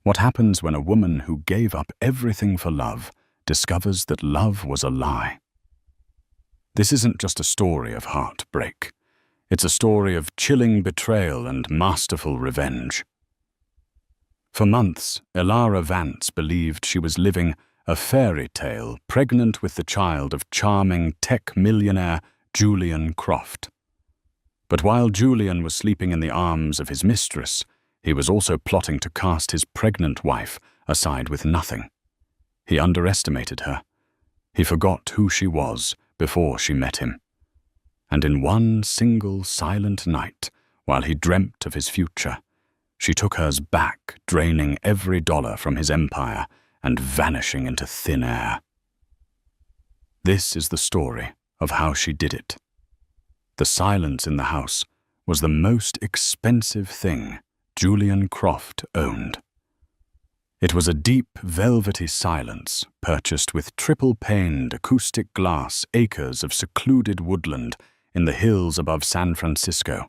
What happens when a woman who gave up everything for love discovers that love was a lie? This isn't just a story of heartbreak. It's a story of chilling betrayal and masterful revenge. For months, Elara Vance believed she was living a fairy tale, pregnant with the child of charming tech millionaire Julian Croft. But while Julian was sleeping in the arms of his mistress, he was also plotting to cast his pregnant wife aside with nothing. He underestimated her. He forgot who she was before she met him. And in one single silent night, while he dreamt of his future, she took hers back, draining every dollar from his empire and vanishing into thin air. This is the story of how she did it. The silence in the house was the most expensive thing Julian Croft owned. It was a deep, velvety silence, purchased with triple-paned acoustic glass acres of secluded woodland in the hills above San Francisco,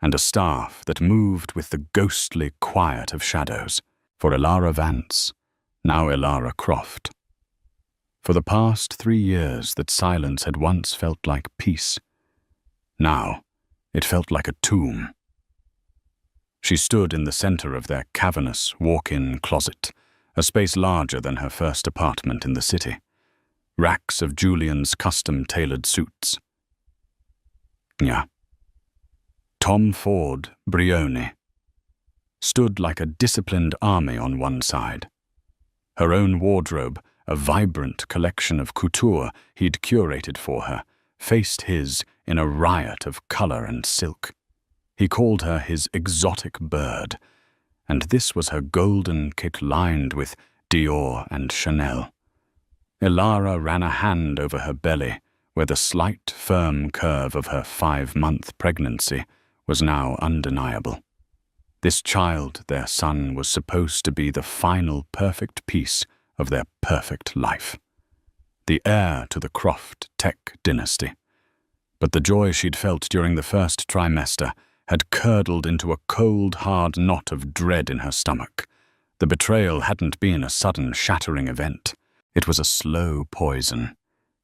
and a staff that moved with the ghostly quiet of shadows for Elara Vance, now Elara Croft. For the past 3 years, that silence had once felt like peace. Now, it felt like a tomb. She stood in the center of their cavernous walk-in closet, a space larger than her first apartment in the city. Racks of Julian's custom-tailored suits. Tom Ford Brioni stood like a disciplined army on one side. Her own wardrobe, a vibrant collection of couture he'd curated for her, faced his in a riot of color and silk. He called her his exotic bird, and this was her golden kit lined with Dior and Chanel. Elara ran a hand over her belly, where the slight, firm curve of her 5-month pregnancy was now undeniable. This child, their son, was supposed to be the final perfect piece of their perfect life. The heir to the Croft tech dynasty. But the joy she'd felt during the first trimester had curdled into a cold, hard knot of dread in her stomach. The betrayal hadn't been a sudden, shattering event. It was a slow poison,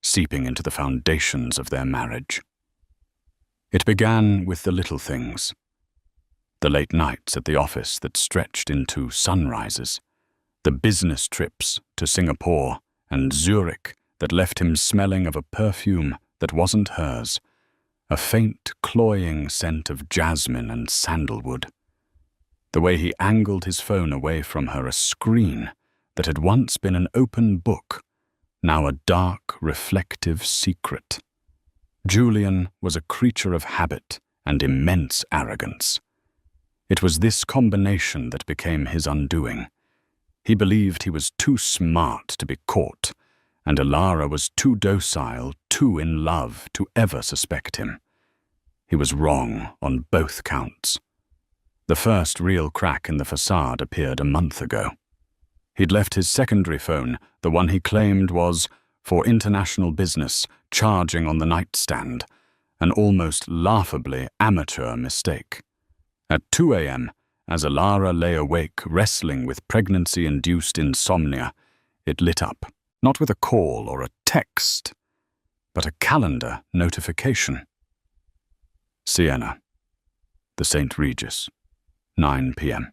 seeping into the foundations of their marriage. It began with the little things. The late nights at the office that stretched into sunrises, the business trips to Singapore and Zurich that left him smelling of a perfume that wasn't hers, a faint, cloying scent of jasmine and sandalwood. The way he angled his phone away from her, a screen that had once been an open book, now a dark, reflective secret. Julian was a creature of habit and immense arrogance. It was this combination that became his undoing. He believed he was too smart to be caught, and Elara was too docile, too in love to ever suspect him. He was wrong on both counts. The first real crack in the facade appeared a month ago. He'd left his secondary phone, the one he claimed was for international business, charging on the nightstand, an almost laughably amateur mistake. At 2 a.m., as Elara lay awake wrestling with pregnancy-induced insomnia, it lit up, not with a call or a text, but a calendar notification. Siena, the St. Regis, 9 p.m.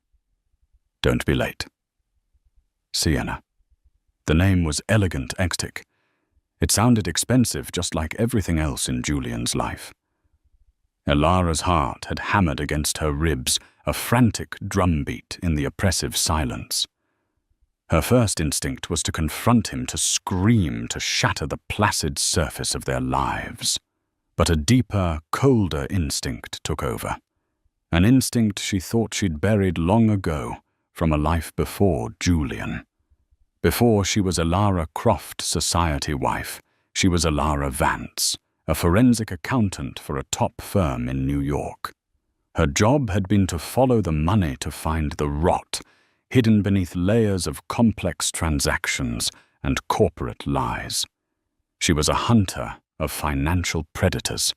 Don't be late. Siena. The name was elegant, ecstatic. It sounded expensive, just like everything else in Julian's life. Elara's heart had hammered against her ribs, a frantic drumbeat in the oppressive silence. Her first instinct was to confront him, to scream, to shatter the placid surface of their lives. But a deeper, colder instinct took over. An instinct she thought she'd buried long ago from a life before Julian. Before she was Elara Croft society wife, she was Elara Vance, a forensic accountant for a top firm in New York. Her job had been to follow the money to find the rot hidden beneath layers of complex transactions and corporate lies. She was a hunter of financial predators.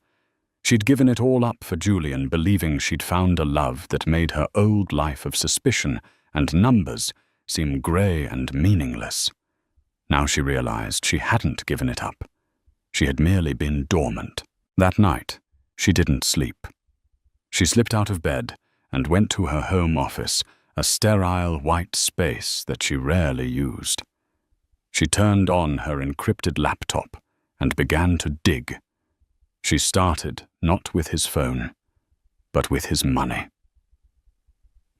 She'd given it all up for Julian, believing she'd found a love that made her old life of suspicion and numbers seem grey and meaningless. Now she realized she hadn't given it up. She had merely been dormant. That night, she didn't sleep. She slipped out of bed and went to her home office, a sterile white space that she rarely used. She turned on her encrypted laptop and began to dig. She started not with his phone, but with his money.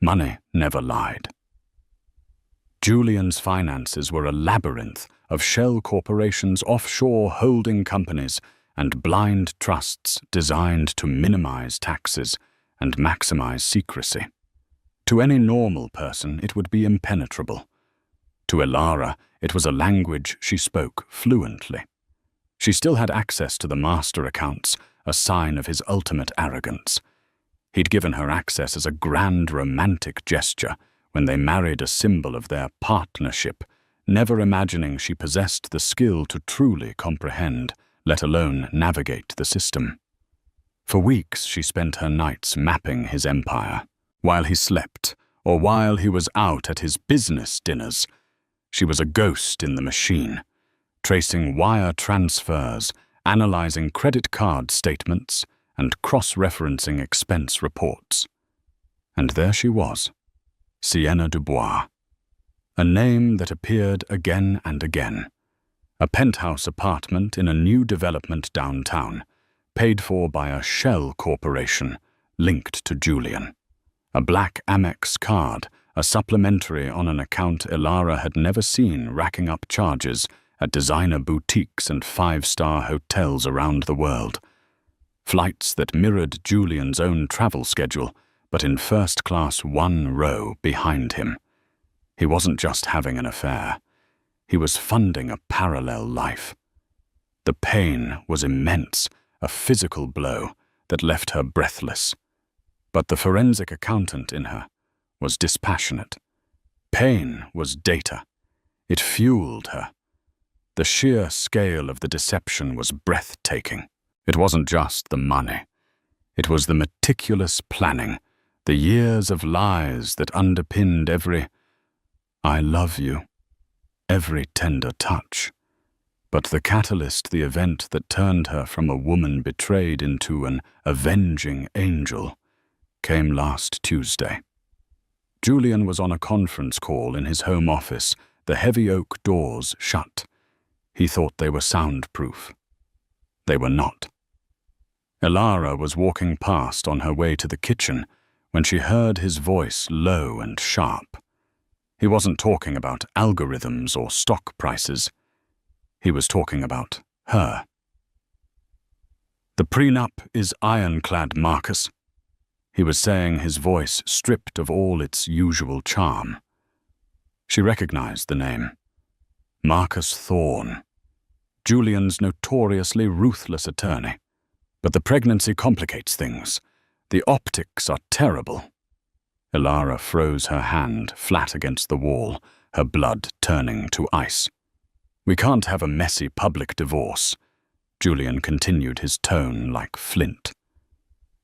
Money never lied. Julian's finances were a labyrinth of shell corporations, offshore holding companies, and blind trusts designed to minimize taxes and maximize secrecy. To any normal person, it would be impenetrable. To Elara, it was a language she spoke fluently. She still had access to the master accounts, a sign of his ultimate arrogance. He'd given her access as a grand romantic gesture when they married, a symbol of their partnership, never imagining she possessed the skill to truly comprehend, let alone navigate the system. For weeks she spent her nights mapping his empire. While he slept, or while he was out at his business dinners, she was a ghost in the machine, tracing wire transfers, analyzing credit card statements, and cross-referencing expense reports. And there she was, Sienna Dubois, a name that appeared again and again. A penthouse apartment in a new development downtown, paid for by a shell corporation linked to Julian. A black Amex card, a supplementary on an account Elara had never seen, racking up charges at designer boutiques and five-star hotels around the world. Flights that mirrored Julian's own travel schedule, but in first class, one row behind him. He wasn't just having an affair. He was funding a parallel life. The pain was immense, a physical blow that left her breathless. But the forensic accountant in her was dispassionate. Pain was data. It fueled her. The sheer scale of the deception was breathtaking. It wasn't just the money. It was the meticulous planning, the years of lies that underpinned every "I love you," every tender touch. But the catalyst, the event that turned her from a woman betrayed into an avenging angel, came last Tuesday. Julian was on a conference call in his home office, the heavy oak doors shut. He thought they were soundproof. They were not. Elara was walking past on her way to the kitchen when she heard his voice low and sharp. He wasn't talking about algorithms or stock prices. He was talking about her. "The prenup is ironclad, Marcus," he was saying, his voice stripped of all its usual charm. She recognized the name. Marcus Thorne, Julian's notoriously ruthless attorney. But the pregnancy complicates things. The optics are terrible. Elara froze her hand flat against the wall, her blood turning to ice. "We can't have a messy public divorce," Julian continued, his tone like flint.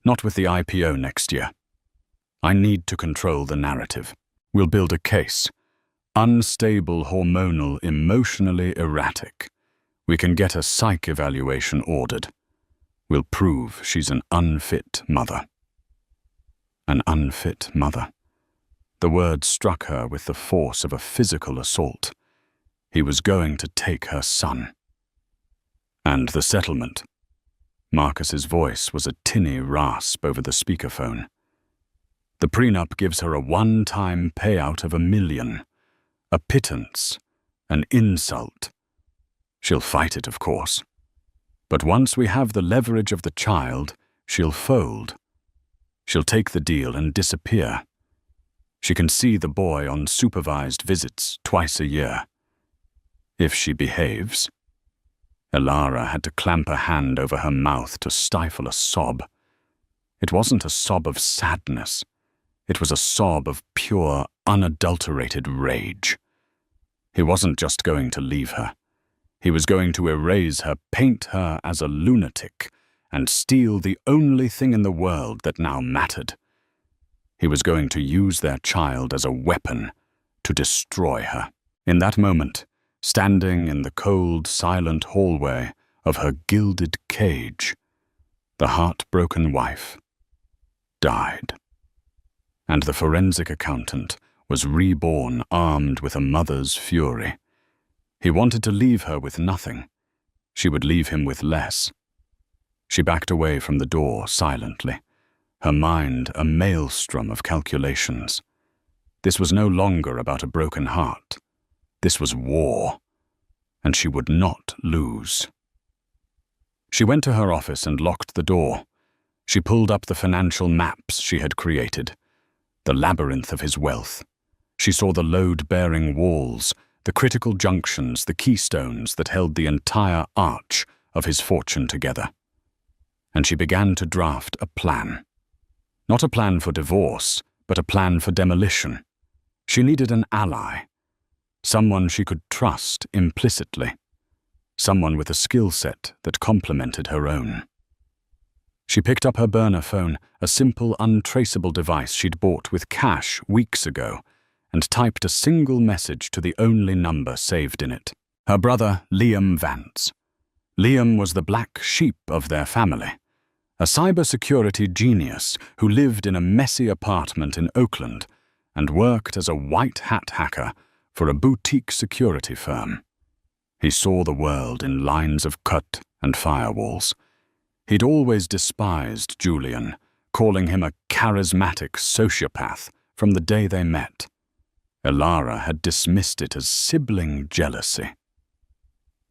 "Not with the IPO next year. I need to control the narrative. We'll build a case. Unstable, hormonal, emotionally erratic. We can get a psych evaluation ordered. We'll prove she's an unfit mother." An unfit mother. The word struck her with the force of a physical assault. He was going to take her son. "And the settlement." Marcus's voice was a tinny rasp over the speakerphone. "The prenup gives her a one-time payout of $1 million. A pittance. An insult. She'll fight it, of course. But once we have the leverage of the child, she'll fold. She'll take the deal and disappear. She can see the boy on supervised visits twice a year. If she behaves." Elara had to clamp a hand over her mouth to stifle a sob. It wasn't a sob of sadness. It was a sob of pure, unadulterated rage. He wasn't just going to leave her. He was going to erase her, paint her as a lunatic, and steal the only thing in the world that now mattered. He was going to use their child as a weapon to destroy her. In that moment, standing in the cold, silent hallway of her gilded cage, the heartbroken wife died. And the forensic accountant was reborn armed with a mother's fury. He wanted to leave her with nothing. She would leave him with less. She backed away from the door silently, her mind a maelstrom of calculations. This was no longer about a broken heart. This was war, and she would not lose. She went to her office and locked the door. She pulled up the financial maps she had created, the labyrinth of his wealth. She saw the load-bearing walls, the critical junctions, the keystones that held the entire arch of his fortune together. And she began to draft a plan. Not a plan for divorce, but a plan for demolition. She needed an ally, someone she could trust implicitly, someone with a skill set that complemented her own. She picked up her burner phone, a simple, untraceable device she'd bought with cash weeks ago, and typed a single message to the only number saved in it. Her brother, Liam Vance. Liam was the black sheep of their family, a cybersecurity genius who lived in a messy apartment in Oakland and worked as a white hat hacker for a boutique security firm. He saw the world in lines of cut and firewalls. He'd always despised Julian, calling him a charismatic sociopath from the day they met. Elara had dismissed it as sibling jealousy.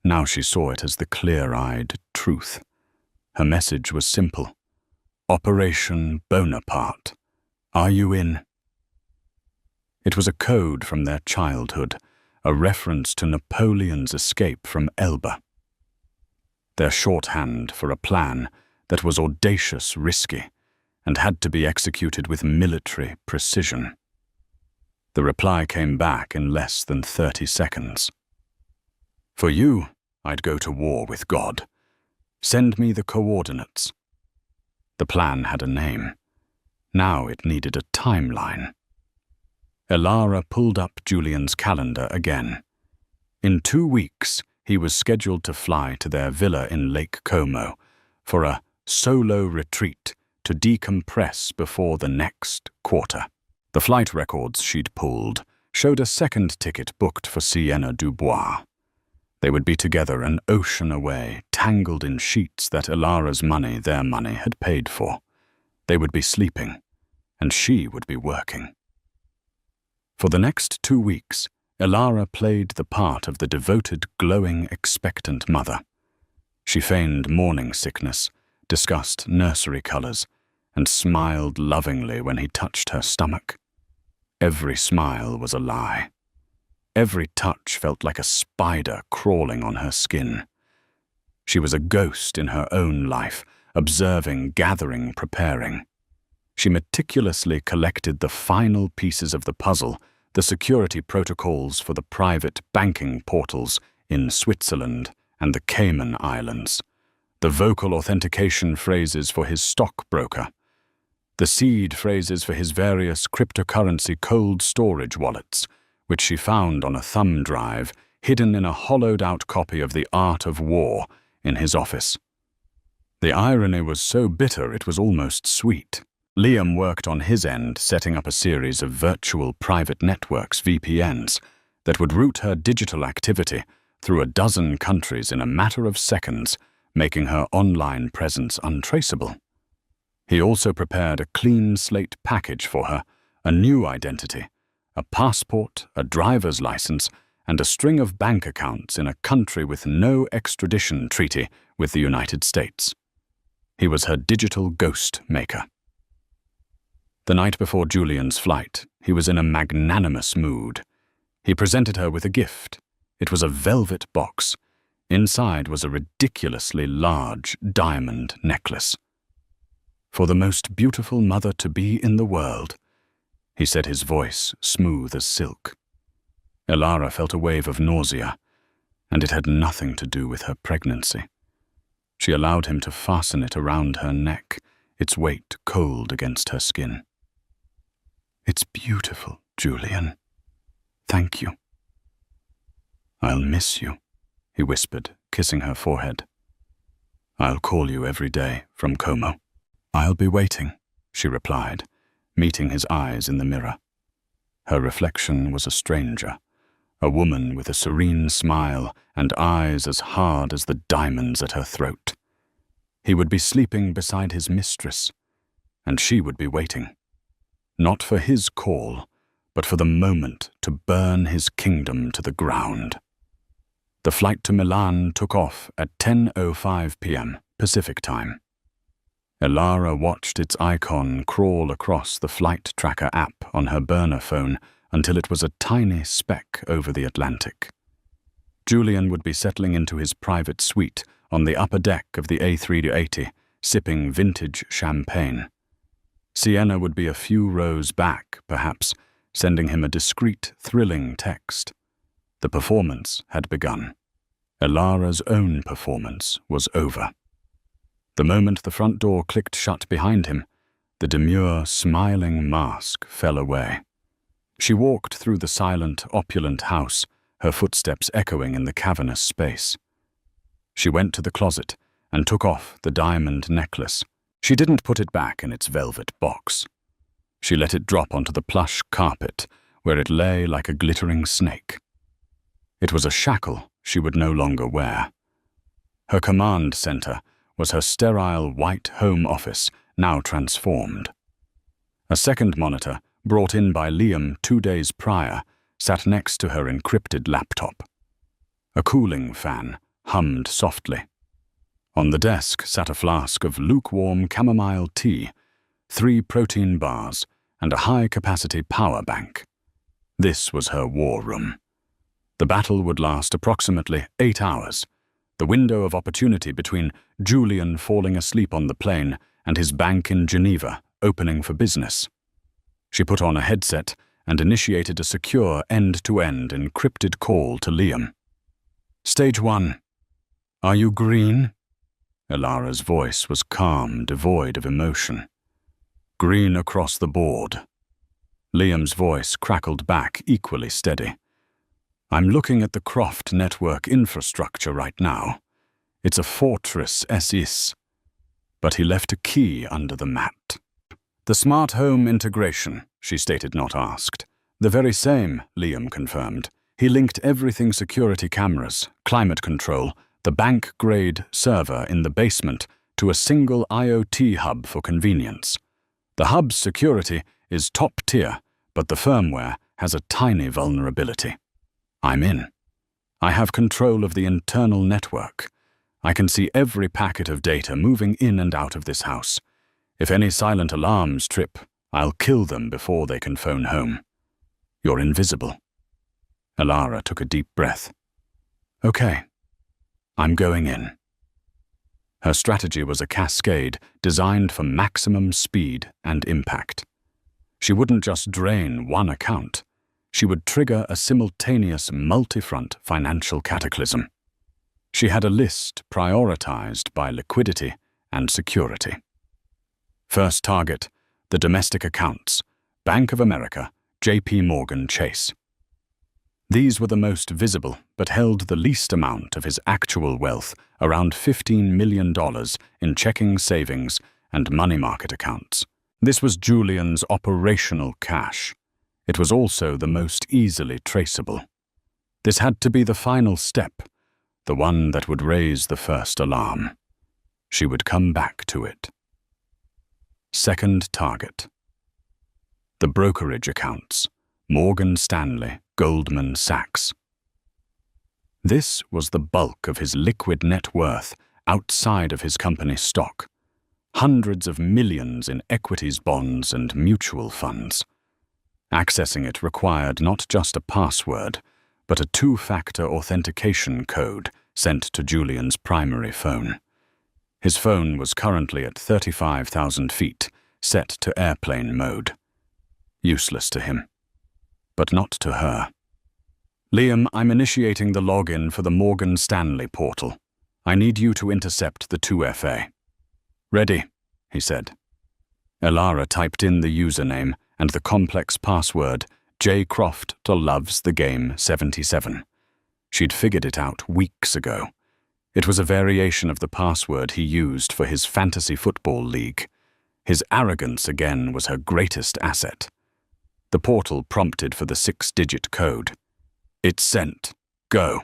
Now she saw it as the clear-eyed truth. Her message was simple. Operation Bonaparte. Are you in? It was a code from their childhood, a reference to Napoleon's escape from Elba. Their shorthand for a plan that was audacious, risky, and had to be executed with military precision. The reply came back in less than 30 seconds. For you, I'd go to war with God. Send me the coordinates. The plan had a name. Now it needed a timeline. Elara pulled up Julian's calendar again. In 2 weeks, he was scheduled to fly to their villa in Lake Como for a solo retreat to decompress before the next quarter. The flight records she'd pulled showed a second ticket booked for Sienna Dubois. They would be together an ocean away, tangled in sheets that Elara's money, their money, had paid for. They would be sleeping, and she would be working. For the next 2 weeks, Elara played the part of the devoted, glowing, expectant mother. She feigned morning sickness, discussed nursery colors, and smiled lovingly when he touched her stomach. Every smile was a lie. Every touch felt like a spider crawling on her skin. She was a ghost in her own life, observing, gathering, preparing. She meticulously collected the final pieces of the puzzle, the security protocols for the private banking portals in Switzerland and the Cayman Islands, the vocal authentication phrases for his stockbroker, the seed phrases for his various cryptocurrency cold storage wallets, which she found on a thumb drive hidden in a hollowed-out copy of The Art of War in his office. The irony was so bitter it was almost sweet. Liam worked on his end, setting up a series of virtual private networks, VPNs, that would route her digital activity through a dozen countries in a matter of seconds, making her online presence untraceable. He also prepared a clean slate package for her, a new identity, a passport, a driver's license, and a string of bank accounts in a country with no extradition treaty with the United States. He was her digital ghost maker. The night before Julian's flight, he was in a magnanimous mood. He presented her with a gift. It was a velvet box. Inside was a ridiculously large diamond necklace. For the most beautiful mother-to-be in the world, he said, his voice smooth as silk. Elara felt a wave of nausea, and it had nothing to do with her pregnancy. She allowed him to fasten it around her neck, its weight cold against her skin. "It's beautiful, Julian. Thank you. I'll miss you, he whispered, kissing her forehead. I'll call you every day from Como. I'll be waiting, she replied, meeting his eyes in the mirror. Her reflection was a stranger, a woman with a serene smile and eyes as hard as the diamonds at her throat. He would be sleeping beside his mistress, and she would be waiting. Not for his call, but for the moment to burn his kingdom to the ground. The flight to Milan took off at 10:05 p.m. Pacific time. Elara watched its icon crawl across the flight tracker app on her burner phone until it was a tiny speck over the Atlantic. Julian would be settling into his private suite on the upper deck of the A380, sipping vintage champagne. Sienna would be a few rows back, perhaps, sending him a discreet, thrilling text. The performance had begun. Elara's own performance was over. The moment the front door clicked shut behind him, the demure, smiling mask fell away. She walked through the silent, opulent house, her footsteps echoing in the cavernous space. She went to the closet and took off the diamond necklace. She didn't put it back in its velvet box. She let it drop onto the plush carpet, where it lay like a glittering snake. It was a shackle she would no longer wear. Her command center was her sterile white home office, now transformed. A second monitor, brought in by Liam 2 days prior, sat next to her encrypted laptop. A cooling fan hummed softly. On the desk sat a flask of lukewarm chamomile tea, 3 protein bars, and a high-capacity power bank. This was her war room. The battle would last approximately 8 hours, the window of opportunity between Julian falling asleep on the plane and his bank in Geneva opening for business. She put on a headset and initiated a secure end-to-end encrypted call to Liam. Stage 1. Are you green? Elara's voice was calm, devoid of emotion. Green across the board. Liam's voice crackled back, equally steady. I'm looking at the Croft network infrastructure right now. It's a fortress as is. But he left a key under the mat. The smart home integration, she stated not asked. The very same, Liam confirmed. He linked everything security cameras, climate control, the bank-grade server in the basement to a single IoT hub for convenience. The hub's security is top tier, but the firmware has a tiny vulnerability. I'm in. I have control of the internal network. I can see every packet of data moving in and out of this house. If any silent alarms trip, I'll kill them before they can phone home. You're invisible. Elara took a deep breath. Okay. I'm going in. Her strategy was a cascade designed for maximum speed and impact. She wouldn't just drain one account. She would trigger a simultaneous multi-front financial cataclysm. She had a list prioritized by liquidity and security. First target, the domestic accounts, Bank of America, JP Morgan Chase. These were the most visible, but held the least amount of his actual wealth, around $15 million in checking, savings, and money market accounts. This was Julian's operational cash. It was also the most easily traceable. This had to be the final step, the one that would raise the first alarm. She would come back to it. Second target. The brokerage accounts, Morgan Stanley, Goldman Sachs. This was the bulk of his liquid net worth outside of his company stock. Hundreds of millions in equities, bonds, and mutual funds. Accessing it required not just a password, but a 2-factor authentication code sent to Julian's primary phone. His phone was currently at 35,000 feet, set to airplane mode. Useless to him. But not to her. Liam, I'm initiating the login for the Morgan Stanley portal. I need you to intercept the 2FA. Ready, he said. Elara typed in the username and the complex password J. Croft to loves the game 77. She'd figured it out weeks ago. It was a variation of the password he used for his fantasy football league. His arrogance again was her greatest asset. The portal prompted for the 6-digit code. "It's sent. Go."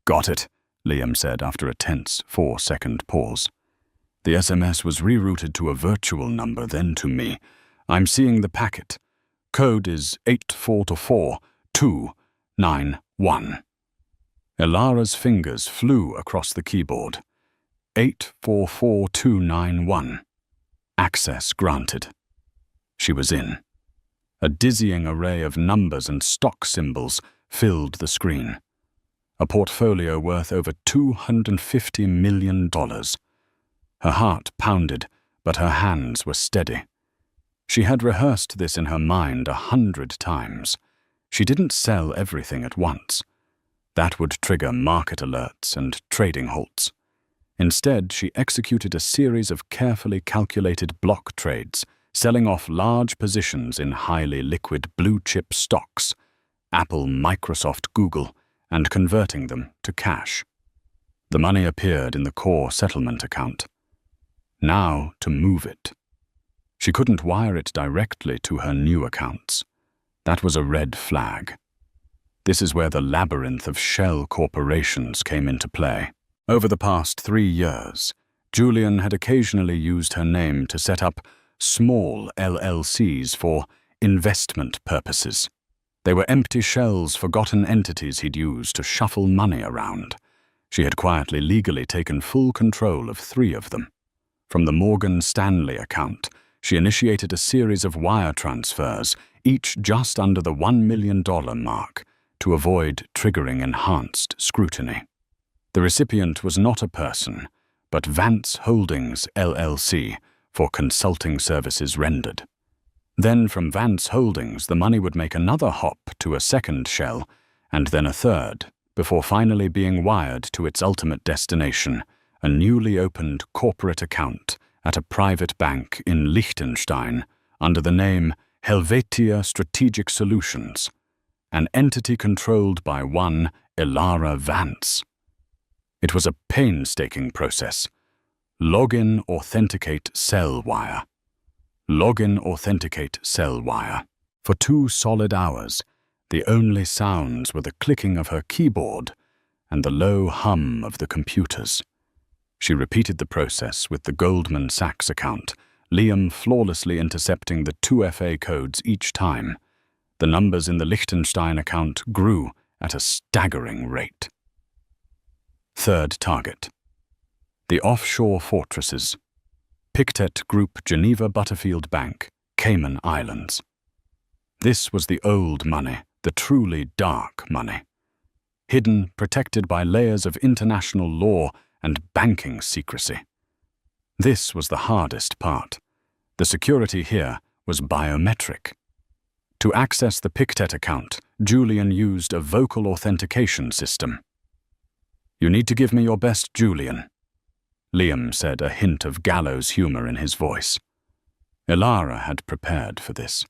"Got it," Liam said after a tense 4-second pause. The SMS was rerouted to a virtual number, then to me. "I'm seeing the packet. Code is 844-291. Elara's fingers flew across the keyboard. 844-291. Access granted. She was in. A dizzying array of numbers and stock symbols filled the screen. A portfolio worth over $250 million. Her heart pounded, but her hands were steady. She had rehearsed this in her mind 100 times. She didn't sell everything at once. That would trigger market alerts and trading halts. Instead, she executed a series of carefully calculated block trades, selling off large positions in highly liquid blue-chip stocks, Apple, Microsoft, Google, and converting them to cash. The money appeared in the core settlement account. Now to move it. She couldn't wire it directly to her new accounts. That was a red flag. This is where the labyrinth of shell corporations came into play. Over the past 3 years, Julian had occasionally used her name to set up small LLCs for investment purposes. They were empty shells, forgotten entities he'd used to shuffle money around. She had quietly legally taken full control of 3 of them. From the Morgan Stanley account, she initiated a series of wire transfers, each just under the $1 million mark, to avoid triggering enhanced scrutiny. The recipient was not a person, but Vance Holdings, LLC, for consulting services rendered. Then from Vance Holdings, the money would make another hop to a second shell, and then a third, before finally being wired to its ultimate destination, a newly opened corporate account at a private bank in Liechtenstein under the name Helvetia Strategic Solutions, an entity controlled by one Elara Vance. It was a painstaking process. Login, authenticate, sell wire. Login, authenticate, sell wire. For 2 solid hours, the only sounds were the clicking of her keyboard and the low hum of the computers. She repeated the process with the Goldman Sachs account, Liam flawlessly intercepting the 2FA codes each time. The numbers in the Liechtenstein account grew at a staggering rate. Third target. The offshore fortresses. Pictet Group, Geneva Butterfield Bank, Cayman Islands. This was the old money, the truly dark money. Hidden, protected by layers of international law and banking secrecy. This was the hardest part. The security here was biometric. To access the Pictet account, Julian used a vocal authentication system. "You need to give me your best, Julian," Liam said, a hint of gallows humor in his voice. Elara had prepared for this.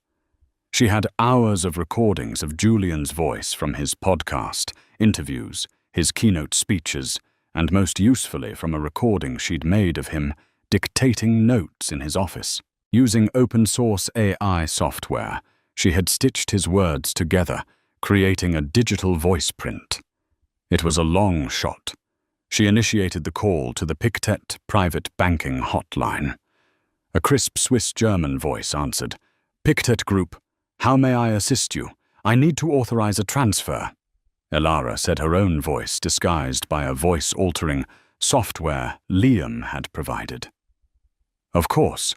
She had hours of recordings of Julian's voice from his podcast, interviews, his keynote speeches, and most usefully from a recording she'd made of him dictating notes in his office. Using open-source AI software, she had stitched his words together, creating a digital voice print. It was a long shot. She initiated the call to the Pictet private banking hotline. A crisp Swiss-German voice answered, "Pictet Group, how may I assist you? I need to authorize a transfer." Elara said, her own voice disguised by a voice-altering software Liam had provided. "Of course.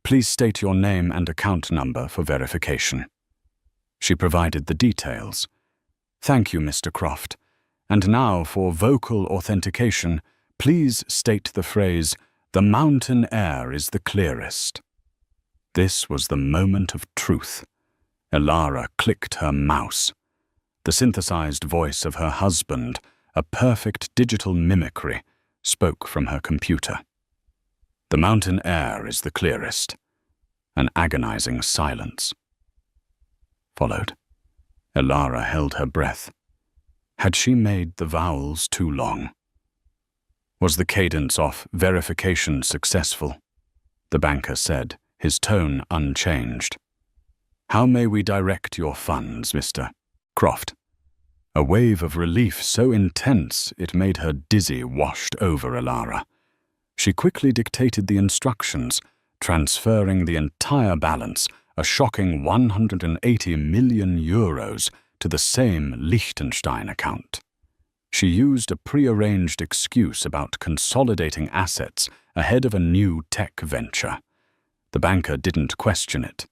Please state your name and account number for verification." She provided the details. "Thank you, Mr. Croft. And now for vocal authentication, please state the phrase, 'The mountain air is the clearest.'" This was the moment of truth. Elara clicked her mouse. The synthesized voice of her husband, a perfect digital mimicry, spoke from her computer. "The mountain air is the clearest." An agonizing silence followed. Elara held her breath. Had she made the vowels too long? Was the cadence off, verification successful? The banker said, his tone unchanged. How may we direct your funds, Mr. Croft? A wave of relief so intense it made her dizzy washed over Elara. She quickly dictated the instructions, transferring the entire balance, a shocking 180 million euros, to the same Liechtenstein account. She used a pre-arranged excuse about consolidating assets ahead of a new tech venture. The banker didn't question it.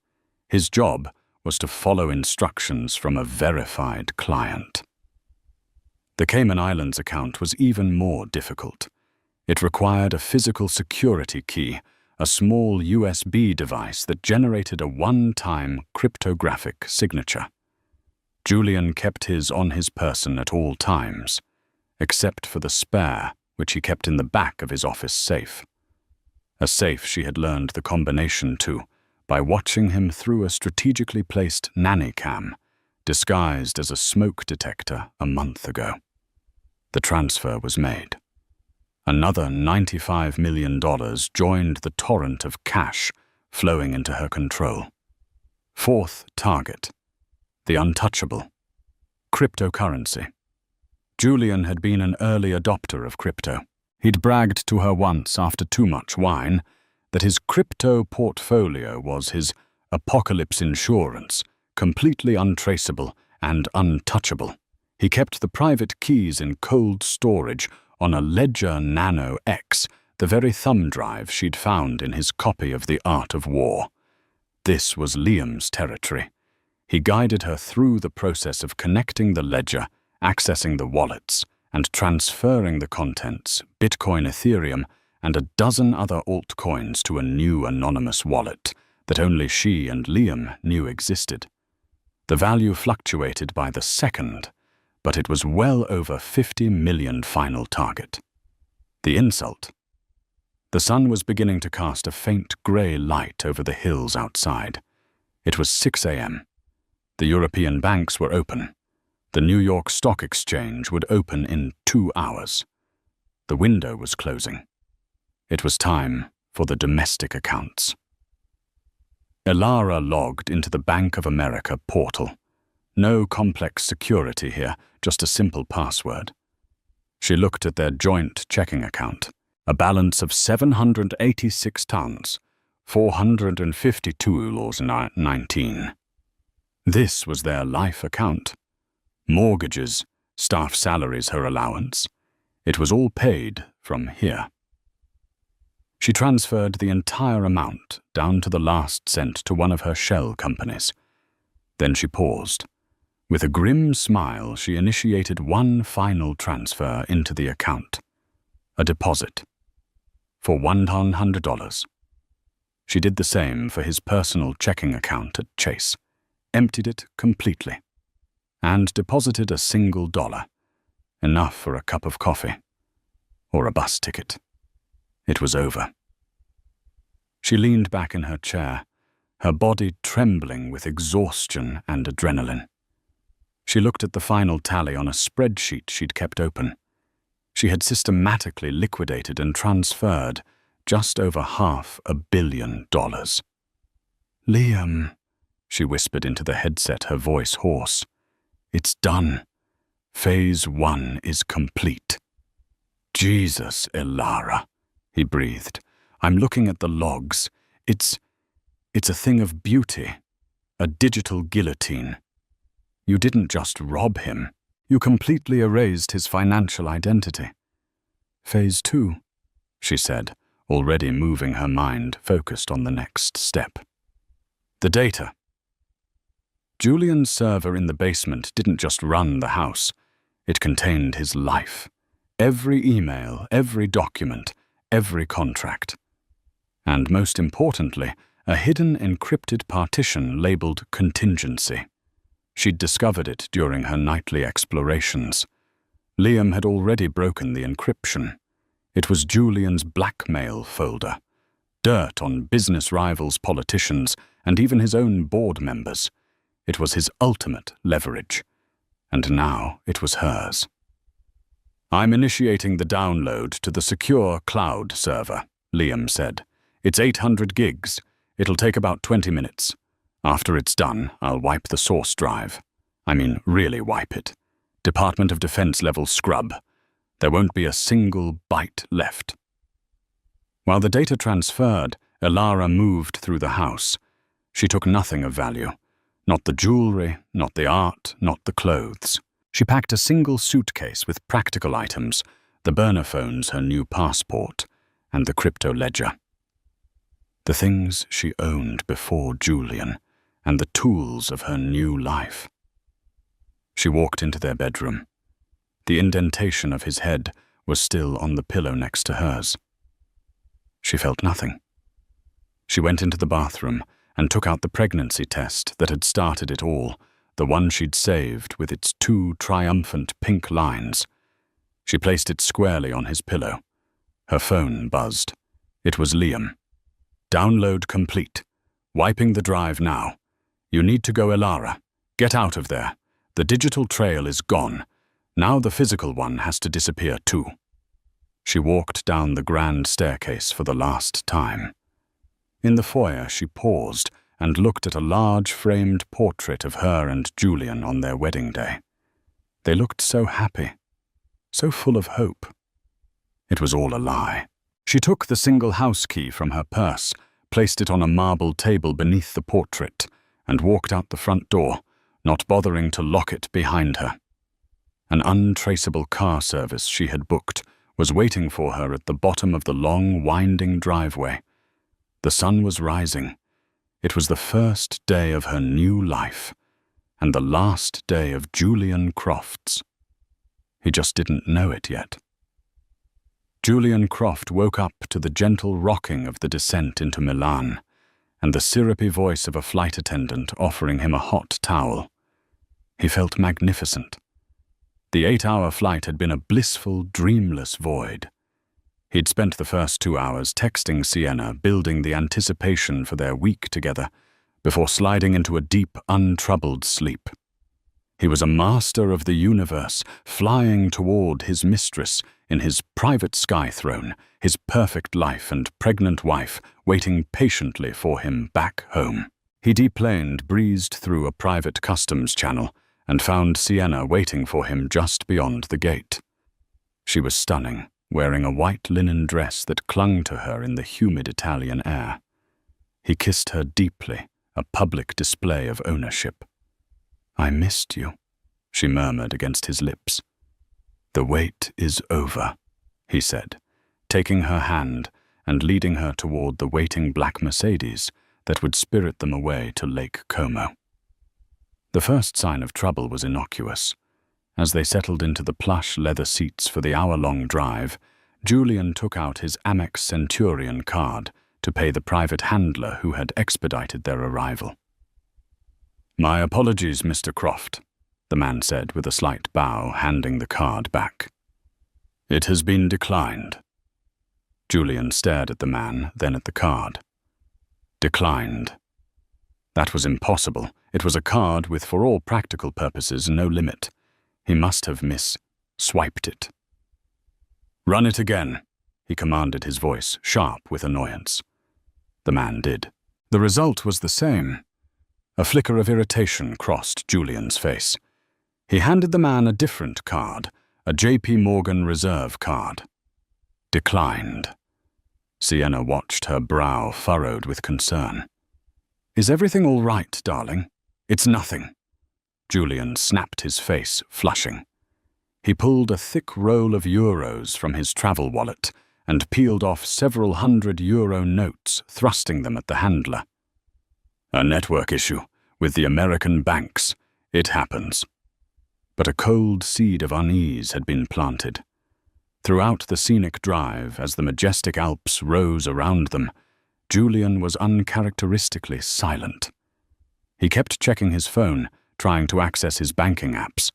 His job was to follow instructions from a verified client. The Cayman Islands account was even more difficult. It required a physical security key, a small USB device that generated a one-time cryptographic signature. Julian kept his on his person at all times, except for the spare, which he kept in the back of his office safe. A safe she had learned the combination to by watching him through a strategically placed nanny cam, disguised as a smoke detector a month ago. The transfer was made. Another $95 million joined the torrent of cash flowing into her control. Fourth target, the untouchable, cryptocurrency. Julian had been an early adopter of crypto. He'd bragged to her once after too much wine that his crypto portfolio was his apocalypse insurance, completely untraceable and untouchable. He kept the private keys in cold storage on a Ledger Nano X, the very thumb drive she'd found in his copy of The Art of War. This was Liam's territory. He guided her through the process of connecting the ledger, accessing the wallets, and transferring the contents, Bitcoin, Ethereum, and a dozen other altcoins to a new anonymous wallet that only she and Liam knew existed. The value fluctuated by the second, but it was well over 50 million final target. The insult. The sun was beginning to cast a faint grey light over the hills outside. It was 6 a.m. The European banks were open. The New York Stock Exchange would open in 2 hours. The window was closing. It was time for the domestic accounts. Elara logged into the Bank of America portal. No complex security here, just a simple password. She looked at their joint checking account, a balance of 786 tons, 452,19. This was their life account. Mortgages, staff salaries, her allowance. It was all paid from here. She transferred the entire amount down to the last cent to one of her shell companies. Then she paused. With a grim smile, she initiated one final transfer into the account. A deposit. For $100. She did the same for his personal checking account at Chase, emptied it completely, and deposited a single dollar, enough for a cup of coffee or a bus ticket. It was over. She leaned back in her chair, her body trembling with exhaustion and adrenaline. She looked at the final tally on a spreadsheet she'd kept open. She had systematically liquidated and transferred just over $500 million. Liam, she whispered into the headset, her voice hoarse. It's done. Phase 1 is complete. Jesus, Elara, he breathed. I'm looking at the logs. It's a thing of beauty. A digital guillotine. You didn't just rob him. You completely erased his financial identity. Phase 2, she said, already moving her mind, focused on the next step. The data. Julian's server in the basement didn't just run the house. It contained his life. Every email, every document, every contract. And most importantly, a hidden encrypted partition labeled contingency. She'd discovered it during her nightly explorations. Liam had already broken the encryption. It was Julian's blackmail folder. Dirt on business rivals, politicians, and even his own board members. It was his ultimate leverage, and now it was hers. "I'm initiating the download to the secure cloud server," Liam said. "It's 800 gigs. It'll take about 20 minutes. After it's done, I'll wipe the source drive. I mean, really wipe it. Department of Defense level scrub. There won't be a single byte left." While the data transferred, Elara moved through the house. She took nothing of value. Not the jewelry, not the art, not the clothes. She packed a single suitcase with practical items, the burner phones, her new passport, and the crypto ledger. The things she owned before Julian, and the tools of her new life. She walked into their bedroom. The indentation of his head was still on the pillow next to hers. She felt nothing. She went into the bathroom and took out the pregnancy test that had started it all, the one she'd saved with its 2 triumphant pink lines. She placed it squarely on his pillow. Her phone buzzed. It was Liam. "Download complete. Wiping the drive now. You need to go, Elara. Get out of there. The digital trail is gone. Now the physical one has to disappear too." She walked down the grand staircase for the last time. In the foyer, she paused and looked at a large framed portrait of her and Julian on their wedding day. They looked so happy, so full of hope. It was all a lie. She took the single house key from her purse, placed it on a marble table beneath the portrait, and walked out the front door, not bothering to lock it behind her. An untraceable car service she had booked was waiting for her at the bottom of the long, winding driveway. The sun was rising. It was the first day of her new life, and the last day of Julian Croft's. He just didn't know it yet. Julian Croft woke up to the gentle rocking of the descent into Milan, and the syrupy voice of a flight attendant offering him a hot towel. He felt magnificent. The 8-hour flight had been a blissful, dreamless void. He'd spent the first 2 hours texting Sienna, building the anticipation for their week together, before sliding into a deep, untroubled sleep. He was a master of the universe, flying toward his mistress in his private sky throne, his perfect life and pregnant wife waiting patiently for him back home. He deplaned, breezed through a private customs channel, and found Sienna waiting for him just beyond the gate. She was stunning, wearing a white linen dress that clung to her in the humid Italian air. He kissed her deeply, a public display of ownership. "I missed you," she murmured against his lips. "The wait is over," he said, taking her hand and leading her toward the waiting black Mercedes that would spirit them away to Lake Como. The first sign of trouble was innocuous. As they settled into the plush leather seats for the hour-long drive, Julian took out his Amex Centurion card to pay the private handler who had expedited their arrival. "My apologies, Mr. Croft," the man said with a slight bow, handing the card back. "It has been declined." Julian stared at the man, then at the card. Declined. That was impossible. It was a card with, for all practical purposes, no limit. He must have swiped it. "Run it again," he commanded, his voice sharp with annoyance. The man did. The result was the same. A flicker of irritation crossed Julian's face. He handed the man a different card, a JP Morgan Reserve card. Declined. Sienna watched, her brow furrowed with concern. "Is everything all right, darling?" "It's nothing." Julian snapped, his face flushing. He pulled a thick roll of euros from his travel wallet and peeled off several €100 notes, thrusting them at the handler. "A network issue with the American banks. It happens." But a cold seed of unease had been planted. Throughout the scenic drive, as the majestic Alps rose around them, Julian was uncharacteristically silent. He kept checking his phone, trying to access his banking apps.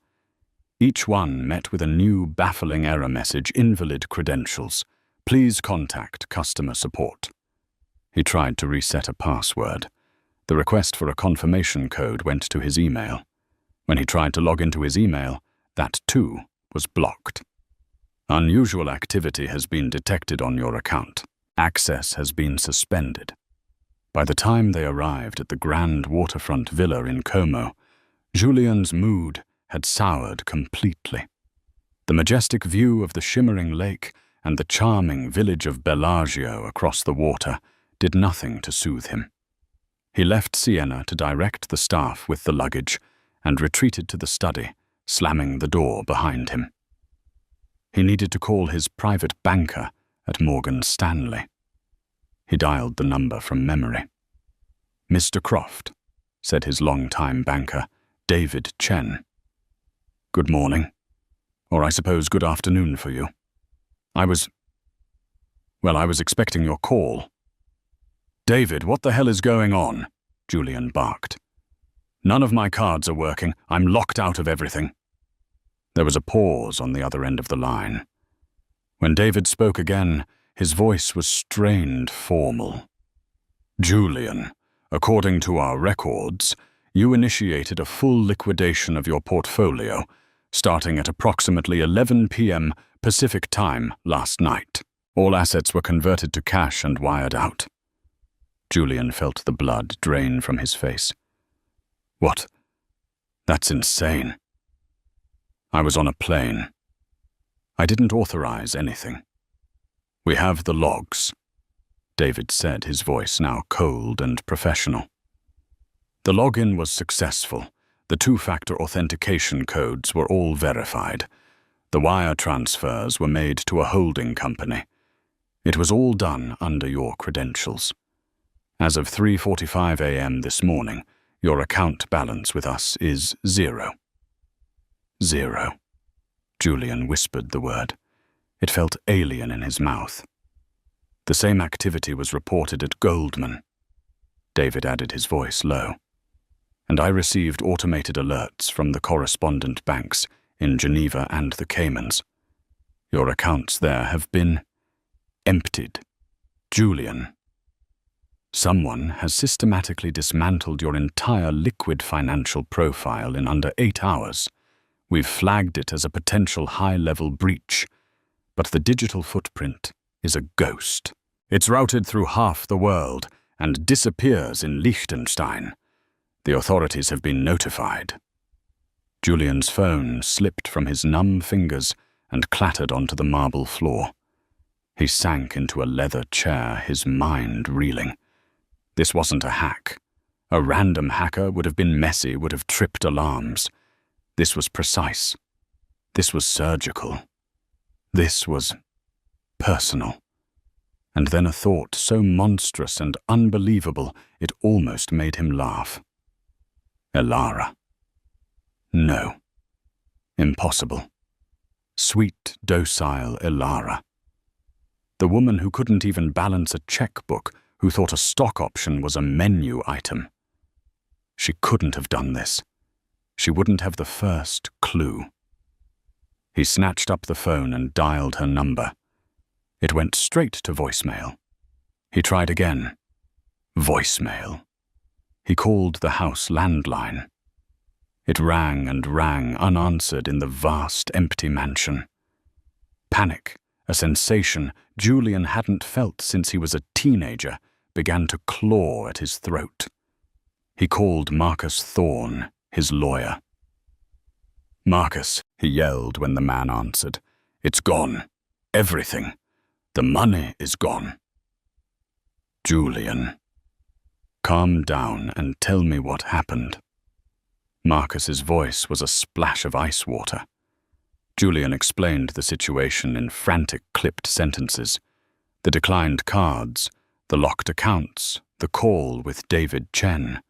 Each one met with a new baffling error message: invalid credentials. Please contact customer support. He tried to reset a password. The request for a confirmation code went to his email. When he tried to log into his email, that too was blocked. Unusual activity has been detected on your account. Access has been suspended. By the time they arrived at the grand waterfront villa in Como, Julian's mood had soured completely. The majestic view of the shimmering lake and the charming village of Bellagio across the water did nothing to soothe him. He left Siena to direct the staff with the luggage and retreated to the study, slamming the door behind him. He needed to call his private banker at Morgan Stanley. He dialed the number from memory. "Mr. Croft," said his longtime banker, David Chen. "Good morning. Or I suppose good afternoon for you. I was expecting your call." "David, what the hell is going on?" Julian barked. "None of my cards are working. I'm locked out of everything." There was a pause on the other end of the line. When David spoke again, his voice was strained formal. "Julian, according to our records, you initiated a full liquidation of your portfolio, starting at approximately 11 p.m. Pacific time last night. All assets were converted to cash and wired out." Julian felt the blood drain from his face. "What? That's insane. I was on a plane. I didn't authorize anything." "We have the logs," David said, his voice now cold and professional. "The login was successful. The two-factor authentication codes were all verified. The wire transfers were made to a holding company. It was all done under your credentials. As of 3:45 a.m. this morning, your account balance with us is 0. 0. Julian whispered the word. It felt alien in his mouth. "The same activity was reported at Goldman." David added his voice low. "And I received automated alerts from the correspondent banks in Geneva and the Caymans. Your accounts there have been emptied. Julian, someone has systematically dismantled your entire liquid financial profile in under 8 hours. We've flagged it as a potential high-level breach, but the digital footprint is a ghost. It's routed through half the world and disappears in Liechtenstein. The authorities have been notified." Julian's phone slipped from his numb fingers and clattered onto the marble floor. He sank into a leather chair, his mind reeling. This wasn't a hack. A random hacker would have been messy, would have tripped alarms. This was precise. This was surgical. This was personal. And then a thought so monstrous and unbelievable it almost made him laugh. Elara. No. Impossible. Sweet, docile Elara. The woman who couldn't even balance a checkbook, who thought a stock option was a menu item. She couldn't have done this. She wouldn't have the first clue. He snatched up the phone and dialed her number. It went straight to voicemail. He tried again. Voicemail. He called the house landline. It rang and rang unanswered in the vast, empty mansion. Panic, a sensation Julian hadn't felt since he was a teenager, began to claw at his throat. He called Marcus Thorne, his lawyer. "Marcus," he yelled when the man answered. "It's gone. Everything. The money is gone." "Julian, calm down and tell me what happened." Marcus's voice was a splash of ice water. Julian explained the situation in frantic, clipped sentences. The declined cards, the locked accounts, the call with David Chen.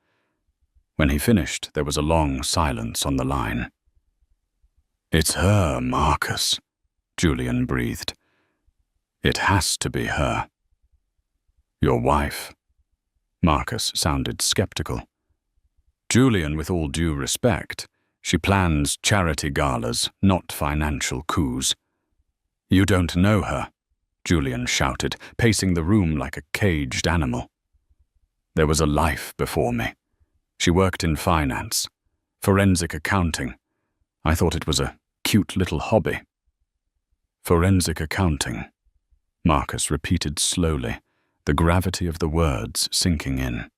When he finished, there was a long silence on the line. "It's her, Marcus," Julian breathed. "It has to be her." "Your wife?" Marcus sounded skeptical. "Julian, with all due respect, she plans charity galas, not financial coups." "You don't know her," Julian shouted, pacing the room like a caged animal. There was a life before me. She worked in finance, forensic accounting. I thought it was a cute little hobby. Forensic accounting, Marcus repeated slowly, the gravity of the words sinking in.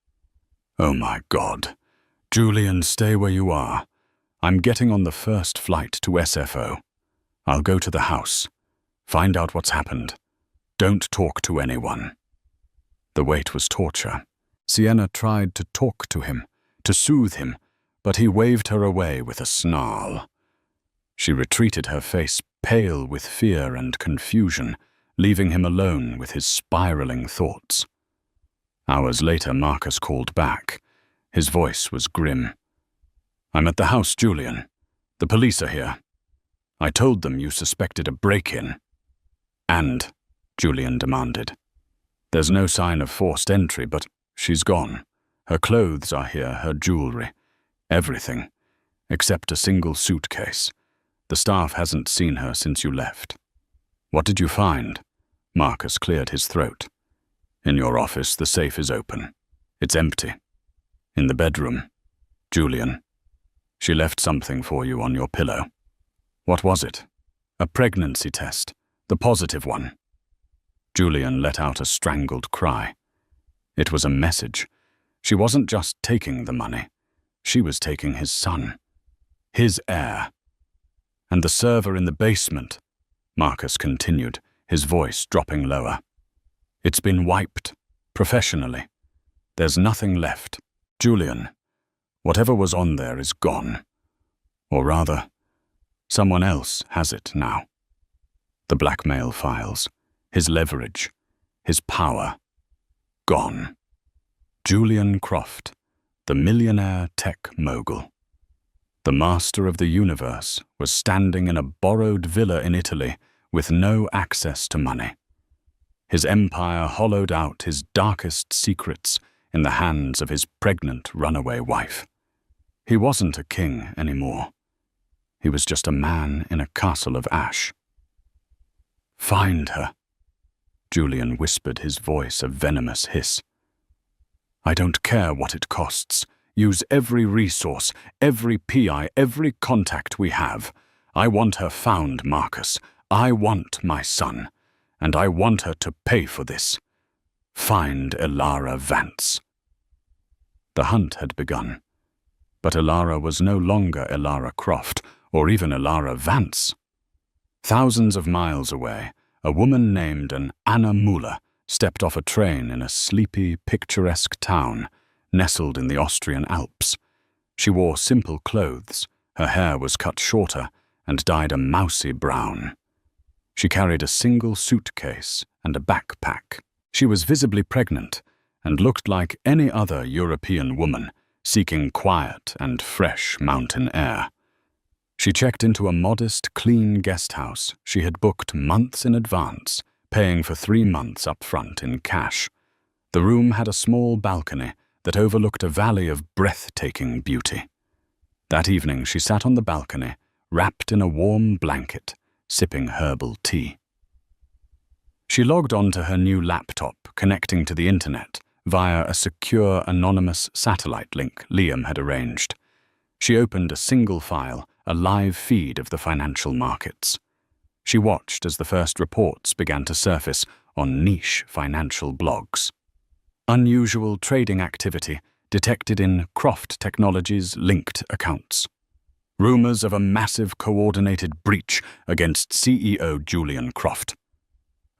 Oh my God. Julian, stay where you are. I'm getting on the first flight to SFO. I'll go to the house. Find out what's happened. Don't talk to anyone. The wait was torture. Sienna tried to talk to him, to soothe him, but he waved her away with a snarl. She retreated, her face pale with fear and confusion, leaving him alone with his spiraling thoughts. Hours later, Marcus called back. His voice was grim. I'm at the house, Julian. The police are here. I told them you suspected a break-in. And, Julian demanded. There's no sign of forced entry, but she's gone. Her clothes are here, her jewelry. Everything, except a single suitcase. The staff hasn't seen her since you left. What did you find? Marcus cleared his throat. In your office, the safe is open. It's empty. In the bedroom, Julian. She left something for you on your pillow. What was it? A pregnancy test, the positive one. Julian let out a strangled cry. It was a message. She wasn't just taking the money. She was taking his son. His heir. And the server in the basement, Marcus continued, his voice dropping lower. It's been wiped, professionally. There's nothing left. Julian, whatever was on there is gone. Or rather, someone else has it now. The blackmail files, his leverage, his power, gone. Julian Croft, the millionaire tech mogul. The master of the universe was standing in a borrowed villa in Italy with no access to money. His empire hollowed out his darkest secrets in the hands of his pregnant runaway wife. He wasn't a king anymore. He was just a man in a castle of ash. Find her, Julian whispered, his voice a venomous hiss. I don't care what it costs. Use every resource, every PI, every contact we have. I want her found, Marcus. I want my son, and I want her to pay for this. Find Elara Vance. The hunt had begun, but Elara was no longer Elara Croft, or even Elara Vance. Thousands of miles away, a woman named Anna Muller stepped off a train in a sleepy, picturesque town nestled in the Austrian Alps. She wore simple clothes, her hair was cut shorter and dyed a mousy brown. She carried a single suitcase and a backpack. She was visibly pregnant and looked like any other European woman seeking quiet and fresh mountain air. She checked into a modest, clean guest house she had booked months in advance, paying for 3 months up front in cash. The room had a small balcony that overlooked a valley of breathtaking beauty. That evening she sat on the balcony, wrapped in a warm blanket, sipping herbal tea. She logged onto her new laptop, connecting to the internet via a secure, anonymous satellite link Liam had arranged. She opened a single file, a live feed of the financial markets. She watched as the first reports began to surface on niche financial blogs. Unusual trading activity detected in Croft Technologies linked accounts. Rumors of a massive coordinated breach against CEO Julian Croft.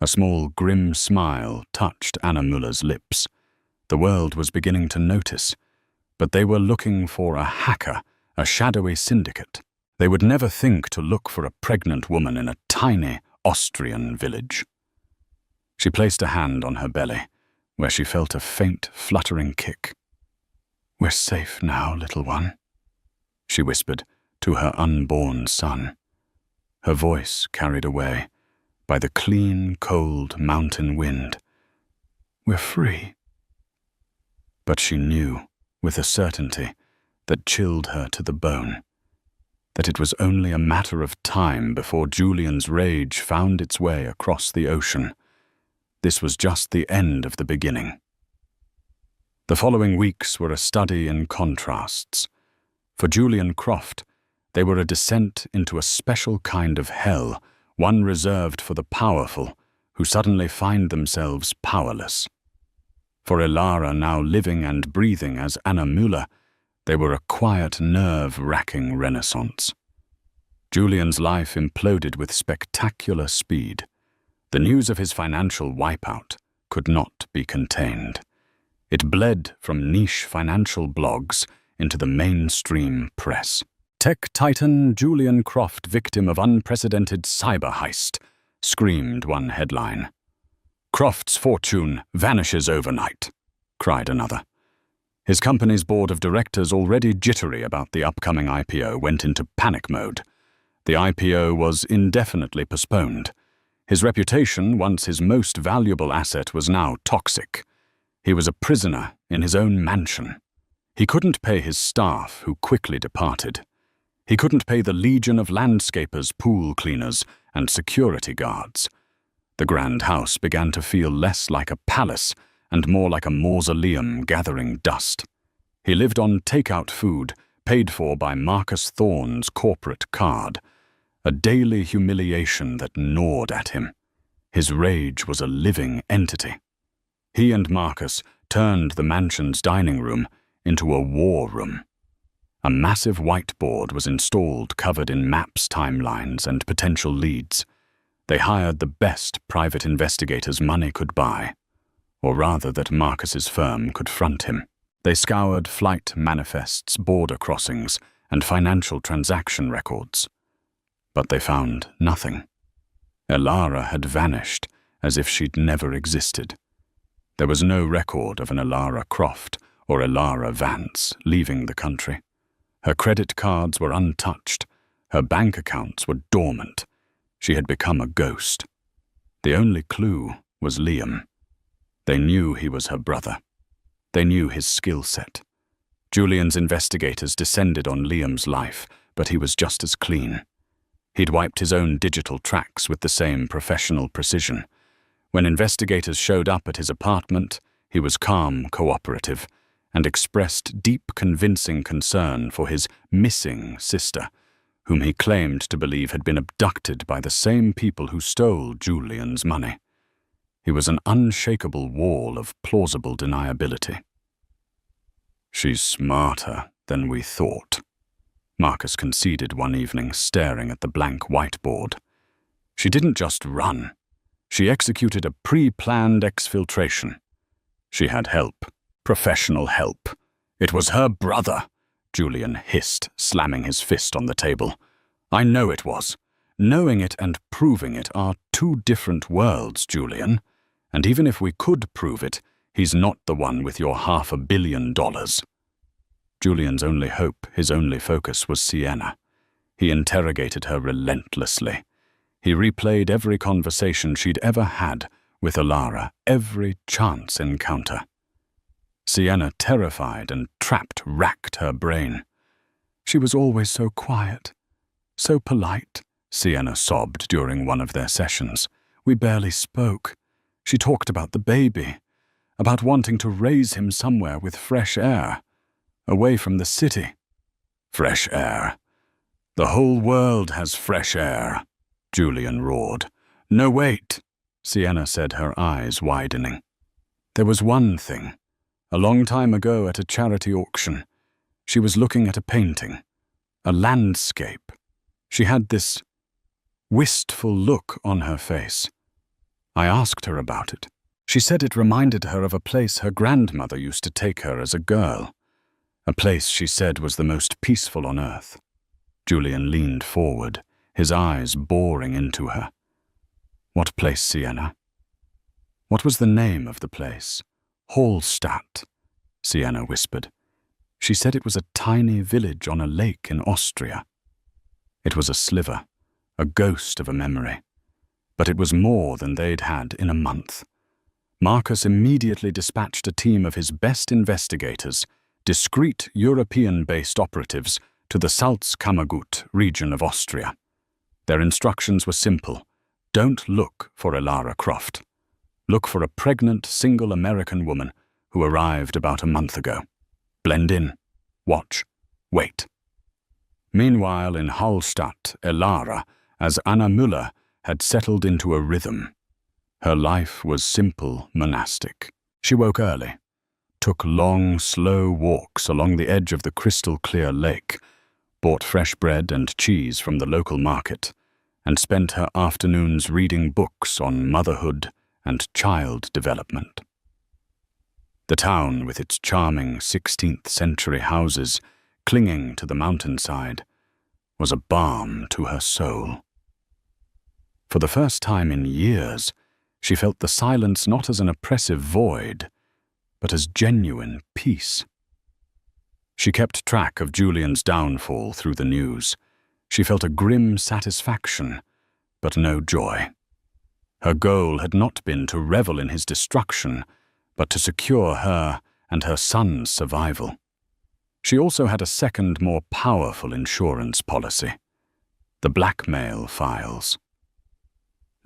A small grim smile touched Anna Muller's lips. The world was beginning to notice, but they were looking for a hacker, a shadowy syndicate. They would never think to look for a pregnant woman in a tiny Austrian village. She placed a hand on her belly, where she felt a faint, fluttering kick. We're safe now, little one, she whispered to her unborn son, her voice carried away by the clean, cold mountain wind. We're free. But she knew, with a certainty that chilled her to the bone, that it was only a matter of time before Julian's rage found its way across the ocean. This was just the end of the beginning. The following weeks were a study in contrasts. For Julian Croft, they were a descent into a special kind of hell, one reserved for the powerful, who suddenly find themselves powerless. For Elara, now living and breathing as Anna Müller, they were a quiet, nerve-wracking renaissance. Julian's life imploded with spectacular speed. The news of his financial wipeout could not be contained. It bled from niche financial blogs into the mainstream press. Tech titan Julian Croft, victim of unprecedented cyber heist, screamed one headline. Croft's fortune vanishes overnight, cried another. His company's board of directors, already jittery about the upcoming IPO, went into panic mode. The IPO was indefinitely postponed. His reputation, once his most valuable asset, was now toxic. He was a prisoner in his own mansion. He couldn't pay his staff, who quickly departed. He couldn't pay the legion of landscapers, pool cleaners, and security guards. The grand house began to feel less like a palace and more like a mausoleum gathering dust. He lived on takeout food, paid for by Marcus Thorne's corporate card, a daily humiliation that gnawed at him. His rage was a living entity. He and Marcus turned the mansion's dining room into a war room. A massive whiteboard was installed, covered in maps, timelines, and potential leads. They hired the best private investigators money could buy, or rather that Marcus's firm could front him. They scoured flight manifests, border crossings, and financial transaction records. But they found nothing. Elara had vanished as if she'd never existed. There was no record of an Elara Croft or Elara Vance leaving the country. Her credit cards were untouched. Her bank accounts were dormant. She had become a ghost. The only clue was Liam. They knew he was her brother. They knew his skill set. Julian's investigators descended on Liam's life, but he was just as clean. He'd wiped his own digital tracks with the same professional precision. When investigators showed up at his apartment, he was calm, cooperative, and expressed deep, convincing concern for his missing sister, whom he claimed to believe had been abducted by the same people who stole Julian's money. He was an unshakable wall of plausible deniability. "She's smarter than we thought," Marcus conceded one evening, staring at the blank whiteboard. "She didn't just run. She executed a pre-planned exfiltration. She had help, professional help. It was her brother," Julian hissed, slamming his fist on the table. "I know it was. Knowing it and proving it are two different worlds, Julian. And even if we could prove it, he's not the one with your $500 million. Julian's only hope, his only focus, was Sienna. He interrogated her relentlessly. He replayed every conversation she'd ever had with Elara, every chance encounter. Sienna, terrified and trapped, racked her brain. "She was always so quiet, so polite," Sienna sobbed during one of their sessions. "We barely spoke. She talked about the baby, about wanting to raise him somewhere with fresh air, away from the city." "Fresh air? The whole world has fresh air," Julian roared. "No, wait," Sienna said, her eyes widening. "There was one thing. A long time ago at a charity auction, she was looking at a painting, a landscape. She had this wistful look on her face. I asked her about it. She said it reminded her of a place her grandmother used to take her as a girl. A place she said was the most peaceful on earth." Julian leaned forward, his eyes boring into her. "What place, Sienna?" "What was the name of the place?" "Hallstatt," Sienna whispered. "She said it was a tiny village on a lake in Austria." It was a sliver, a ghost of a memory. But it was more than they'd had in a month. Marcus immediately dispatched a team of his best investigators, discreet European-based operatives, to the Salzkammergut region of Austria. Their instructions were simple. Don't look for Elara Croft. Look for a pregnant, single American woman who arrived about a month ago. Blend in, watch, wait. Meanwhile, in Hallstatt, Elara, as Anna Müller had settled into a rhythm. Her life was simple, monastic. She woke early, took long, slow walks along the edge of the crystal-clear lake, bought fresh bread and cheese from the local market, and spent her afternoons reading books on motherhood and child development. The town, with its charming 16th-century houses clinging to the mountainside, was a balm to her soul. For the first time in years, she felt the silence not as an oppressive void, but as genuine peace. She kept track of Julian's downfall through the news. She felt a grim satisfaction, but no joy. Her goal had not been to revel in his destruction, but to secure her and her son's survival. She also had a second, more powerful insurance policy: the blackmail files.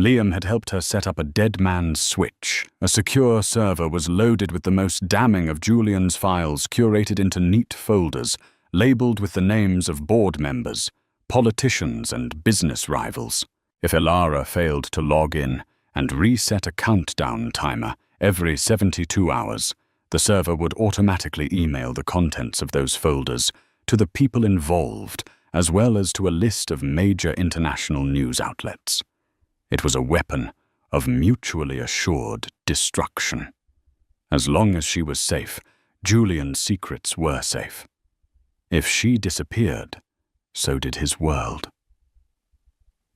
Liam had helped her set up a dead man's switch. A secure server was loaded with the most damning of Julian's files, curated into neat folders, labeled with the names of board members, politicians, and business rivals. If Elara failed to log in and reset a countdown timer every 72 hours, the server would automatically email the contents of those folders to the people involved, as well as to a list of major international news outlets. It was a weapon of mutually assured destruction. As long as she was safe, Julian's secrets were safe. If she disappeared, so did his world.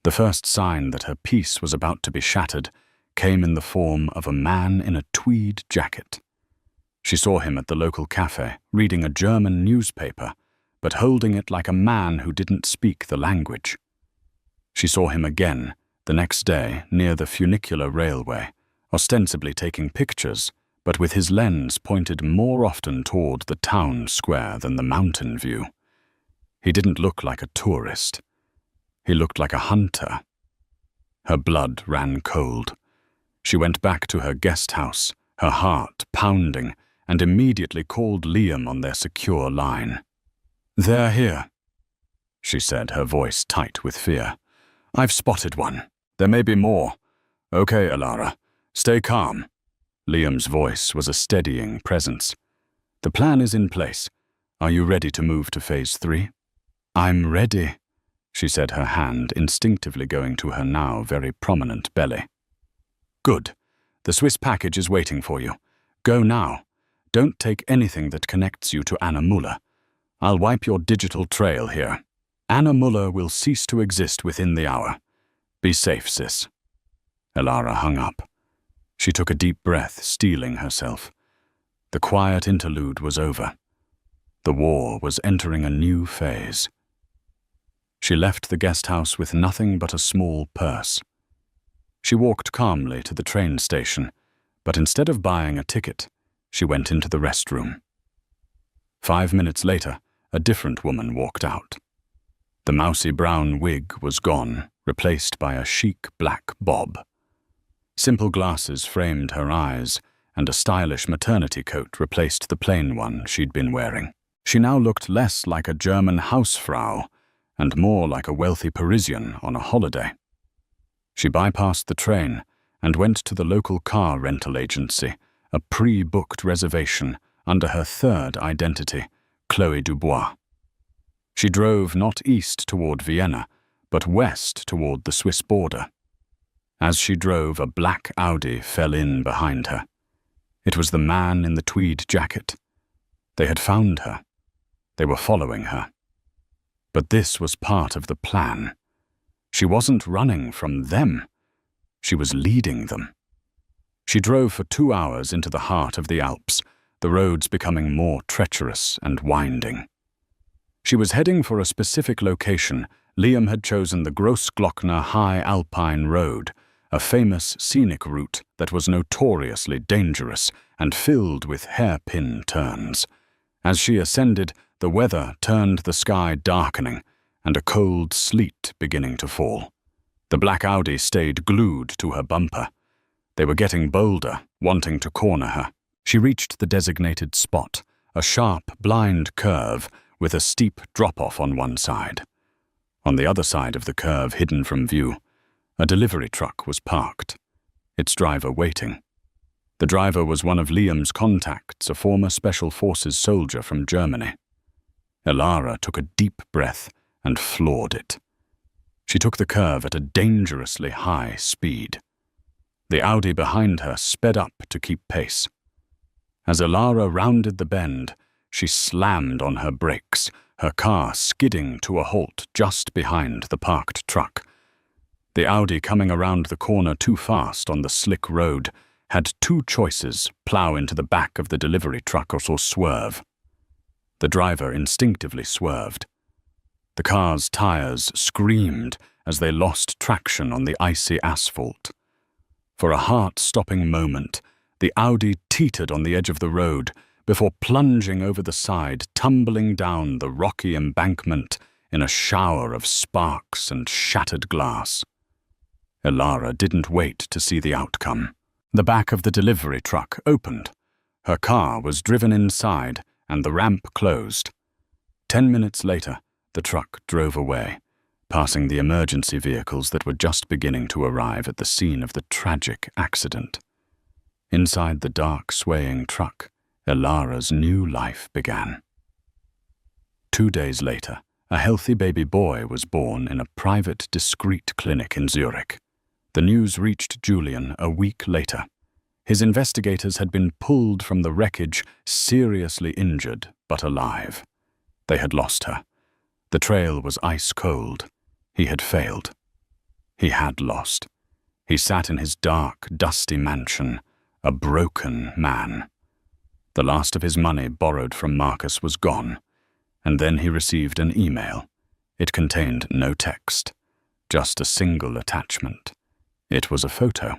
The first sign that her peace was about to be shattered came in the form of a man in a tweed jacket. She saw him at the local cafe, reading a German newspaper, but holding it like a man who didn't speak the language. She saw him again the next day near the funicular railway, ostensibly taking pictures, but with his lens pointed more often toward the town square than the mountain view. He didn't look like a tourist. He looked like a hunter. Her blood ran cold. She went back to her guest house, her heart pounding, and immediately called Liam on their secure line. "They're here," she said, her voice tight with fear. "I've spotted one. There may be more. Okay, Elara, stay calm." Liam's voice was a steadying presence. "The plan is in place. Are you ready to move to Phase 3? "I'm ready," she said, her hand instinctively going to her now very prominent belly. "Good. The Swiss package is waiting for you. Go now. Don't take anything that connects you to Anna Müller. I'll wipe your digital trail here. Anna Müller will cease to exist within the hour. Be safe, sis." Elara hung up. She took a deep breath, steeling herself. The quiet interlude was over. The war was entering a new phase. She left the guest house with nothing but a small purse. She walked calmly to the train station, but instead of buying a ticket, she went into the restroom. 5 minutes later, a different woman walked out. The mousy brown wig was gone, replaced by a chic black bob. Simple glasses framed her eyes, and a stylish maternity coat replaced the plain one she'd been wearing. She now looked less like a German Hausfrau and more like a wealthy Parisian on a holiday. She bypassed the train and went to the local car rental agency, a pre-booked reservation under her third identity, Chloe Dubois. She drove not east toward Vienna, but west toward the Swiss border. As she drove, a black Audi fell in behind her. It was the man in the tweed jacket. They had found her. They were following her. But this was part of the plan. She wasn't running from them. She was leading them. She drove for 2 hours into the heart of the Alps, the roads becoming more treacherous and winding. She was heading for a specific location. Liam had chosen the Grossglockner High Alpine Road, a famous scenic route that was notoriously dangerous and filled with hairpin turns. As she ascended, the weather turned the sky darkening, and a cold sleet beginning to fall. The black Audi stayed glued to her bumper. They were getting bolder, wanting to corner her. She reached the designated spot, a sharp, blind curve with a steep drop-off on one side. On the other side of the curve, hidden from view, a delivery truck was parked, its driver waiting. The driver was one of Liam's contacts, a former Special Forces soldier from Germany. Elara took a deep breath and floored it. She took the curve at a dangerously high speed. The Audi behind her sped up to keep pace. As Elara rounded the bend, she slammed on her brakes, her car skidding to a halt just behind the parked truck. The Audi, coming around the corner too fast on the slick road, had two choices: plow into the back of the delivery truck or swerve. The driver instinctively swerved. The car's tires screamed as they lost traction on the icy asphalt. For a heart-stopping moment, the Audi teetered on the edge of the road before plunging over the side, tumbling down the rocky embankment in a shower of sparks and shattered glass. Elara didn't wait to see the outcome. The back of the delivery truck opened. Her car was driven inside and the ramp closed. 10 minutes later, the truck drove away, passing the emergency vehicles that were just beginning to arrive at the scene of the tragic accident. Inside the dark, swaying truck, Elara's new life began. 2 days later, a healthy baby boy was born in a private, discreet clinic in Zurich. The news reached Julian a week later. His investigators had been pulled from the wreckage, seriously injured but alive. They had lost her. The trail was ice cold. He had failed. He had lost. He sat in his dark, dusty mansion, a broken man. The last of his money borrowed from Marcus was gone, and then he received an email. It contained no text, just a single attachment. It was a photo,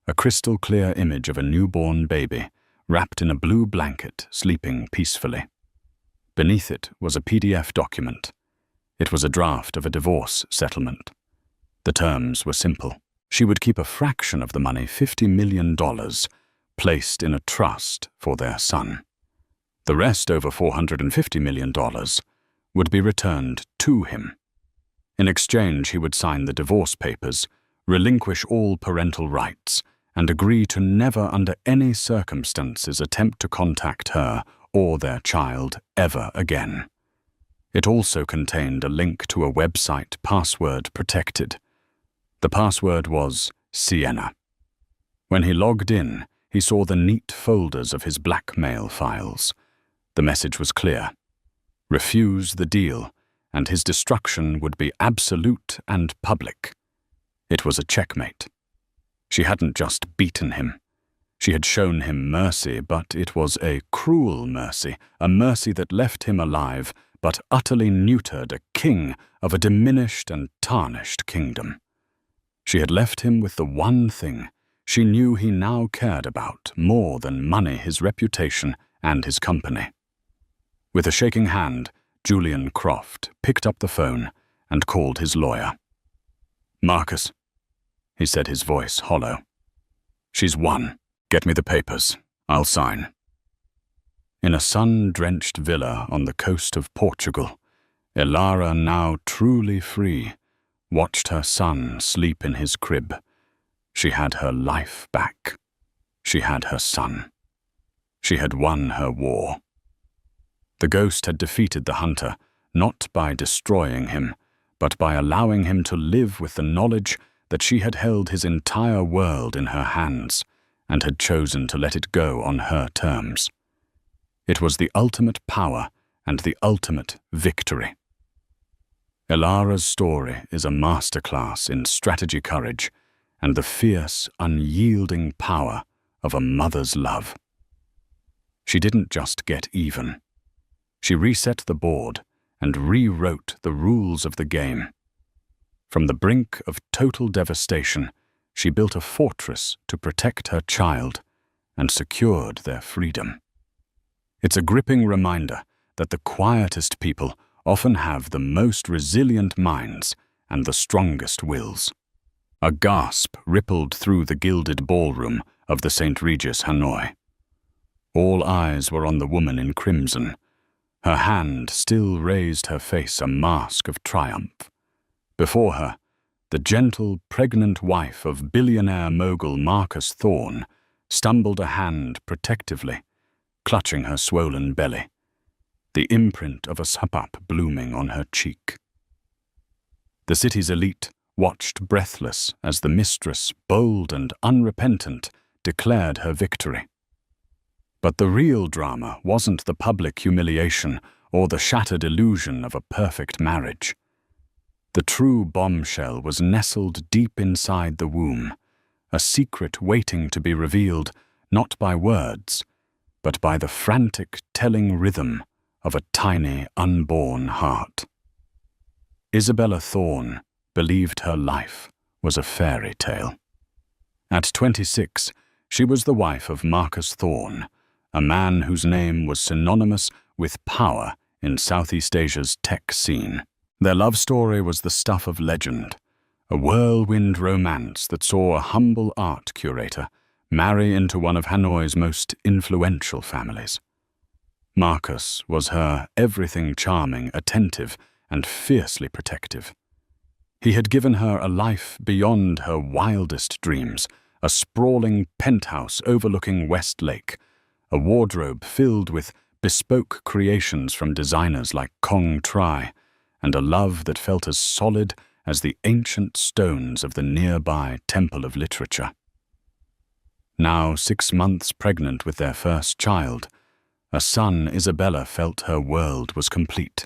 a crystal-clear image of a newborn baby, wrapped in a blue blanket, sleeping peacefully. Beneath it was a PDF document. It was a draft of a divorce settlement. The terms were simple. She would keep a fraction of the money, $50 million, placed in a trust for their son. The rest, over $450 million, would be returned to him. In exchange, he would sign the divorce papers, relinquish all parental rights, and agree to never under any circumstances attempt to contact her or their child ever again. It also contained a link to a website, password protected. The password was Sienna. When he logged in, he saw the neat folders of his blackmail files. The message was clear: refuse the deal, and his destruction would be absolute and public. It was a checkmate. She hadn't just beaten him. She had shown him mercy, but it was a cruel mercy, a mercy that left him alive, but utterly neutered a king of a diminished and tarnished kingdom. She had left him with the one thing she knew he now cared about more than money, his reputation, and his company. With a shaking hand, Julian Croft picked up the phone and called his lawyer. "Marcus," he said, his voice hollow. "She's won. Get me the papers. I'll sign." In a sun-drenched villa on the coast of Portugal, Elara, now truly free, watched her son sleep in his crib. She had her life back. She had her son. She had won her war. The ghost had defeated the hunter, not by destroying him, but by allowing him to live with the knowledge that she had held his entire world in her hands and had chosen to let it go on her terms. It was the ultimate power and the ultimate victory. Elara's story is a masterclass in strategy, courage, and the fierce, unyielding power of a mother's love. She didn't just get even. She reset the board and rewrote the rules of the game. From the brink of total devastation, she built a fortress to protect her child and secured their freedom. It's a gripping reminder that the quietest people often have the most resilient minds and the strongest wills. A gasp rippled through the gilded ballroom of the St. Regis Hanoi. All eyes were on the woman in crimson. Her hand still raised her face a mask of triumph. Before her, the gentle, pregnant wife of billionaire mogul Marcus Thorne stumbled a hand protectively, clutching her swollen belly, the imprint of a sapap blooming on her cheek. The city's elite watched breathless as the mistress, bold and unrepentant, declared her victory. But the real drama wasn't the public humiliation or the shattered illusion of a perfect marriage. The true bombshell was nestled deep inside the womb, a secret waiting to be revealed not by words, but by the frantic telling rhythm of a tiny unborn heart. Isabella Thorne believed her life was a fairy tale. At 26, she was the wife of Marcus Thorne, a man whose name was synonymous with power in Southeast Asia's tech scene. Their love story was the stuff of legend, a whirlwind romance that saw a humble art curator marry into one of Hanoi's most influential families. Marcus was her everything charming, attentive, and fiercely protective. He had given her a life beyond her wildest dreams, a sprawling penthouse overlooking West Lake, a wardrobe filled with bespoke creations from designers like Kong Tri, and a love that felt as solid as the ancient stones of the nearby Temple of Literature. Now 6 months pregnant with their first child, a son, Isabella felt her world was complete.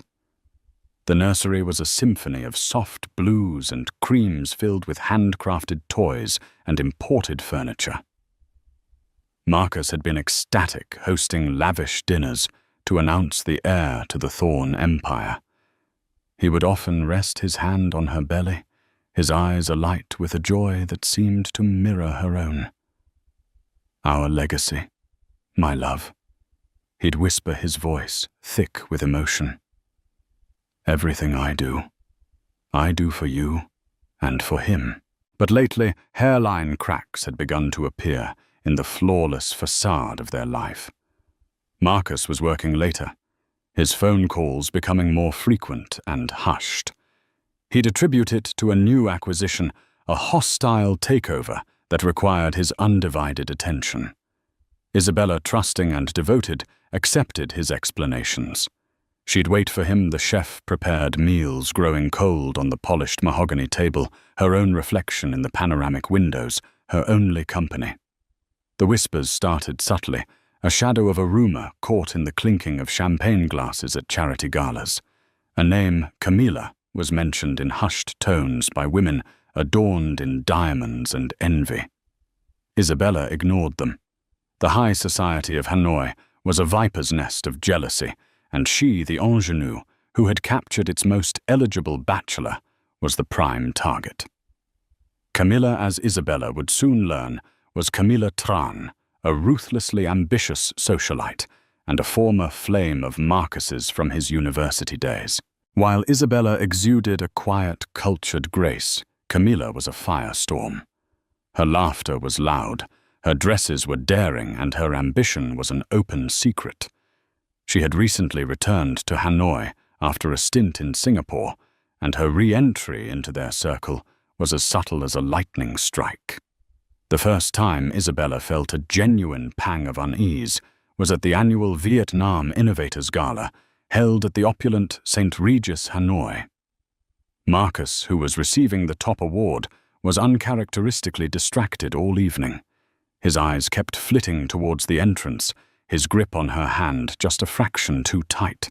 The nursery was a symphony of soft blues and creams filled with handcrafted toys and imported furniture. Marcus had been ecstatic, hosting lavish dinners to announce the heir to the Thorne empire. He would often rest his hand on her belly, his eyes alight with a joy that seemed to mirror her own. "Our legacy, my love," he'd whisper, his voice thick with emotion. "Everything I do for you and for him." But lately, hairline cracks had begun to appear in the flawless facade of their life. Marcus was working later, his phone calls becoming more frequent and hushed. He'd attribute it to a new acquisition, a hostile takeover that required his undivided attention. Isabella, trusting and devoted, accepted his explanations. She'd wait for him, the chef-prepared meals growing cold on the polished mahogany table, her own reflection in the panoramic windows, her only company. The whispers started subtly, a shadow of a rumor caught in the clinking of champagne glasses at charity galas. A name, Camilla, was mentioned in hushed tones by women adorned in diamonds and envy. Isabella ignored them. The high society of Hanoi was a viper's nest of jealousy, and she, the ingenue, who had captured its most eligible bachelor, was the prime target. Camilla, as Isabella would soon learn, was Camilla Tran, a ruthlessly ambitious socialite and a former flame of Marcus's from his university days. While Isabella exuded a quiet, cultured grace, Camilla was a firestorm. Her laughter was loud, her dresses were daring, and her ambition was an open secret. She had recently returned to Hanoi after a stint in Singapore, and her re-entry into their circle was as subtle as a lightning strike. The first time Isabella felt a genuine pang of unease was at the annual Vietnam Innovators Gala, held at the opulent St. Regis Hanoi. Marcus, who was receiving the top award, was uncharacteristically distracted all evening. His eyes kept flitting towards the entrance, his grip on her hand just a fraction too tight.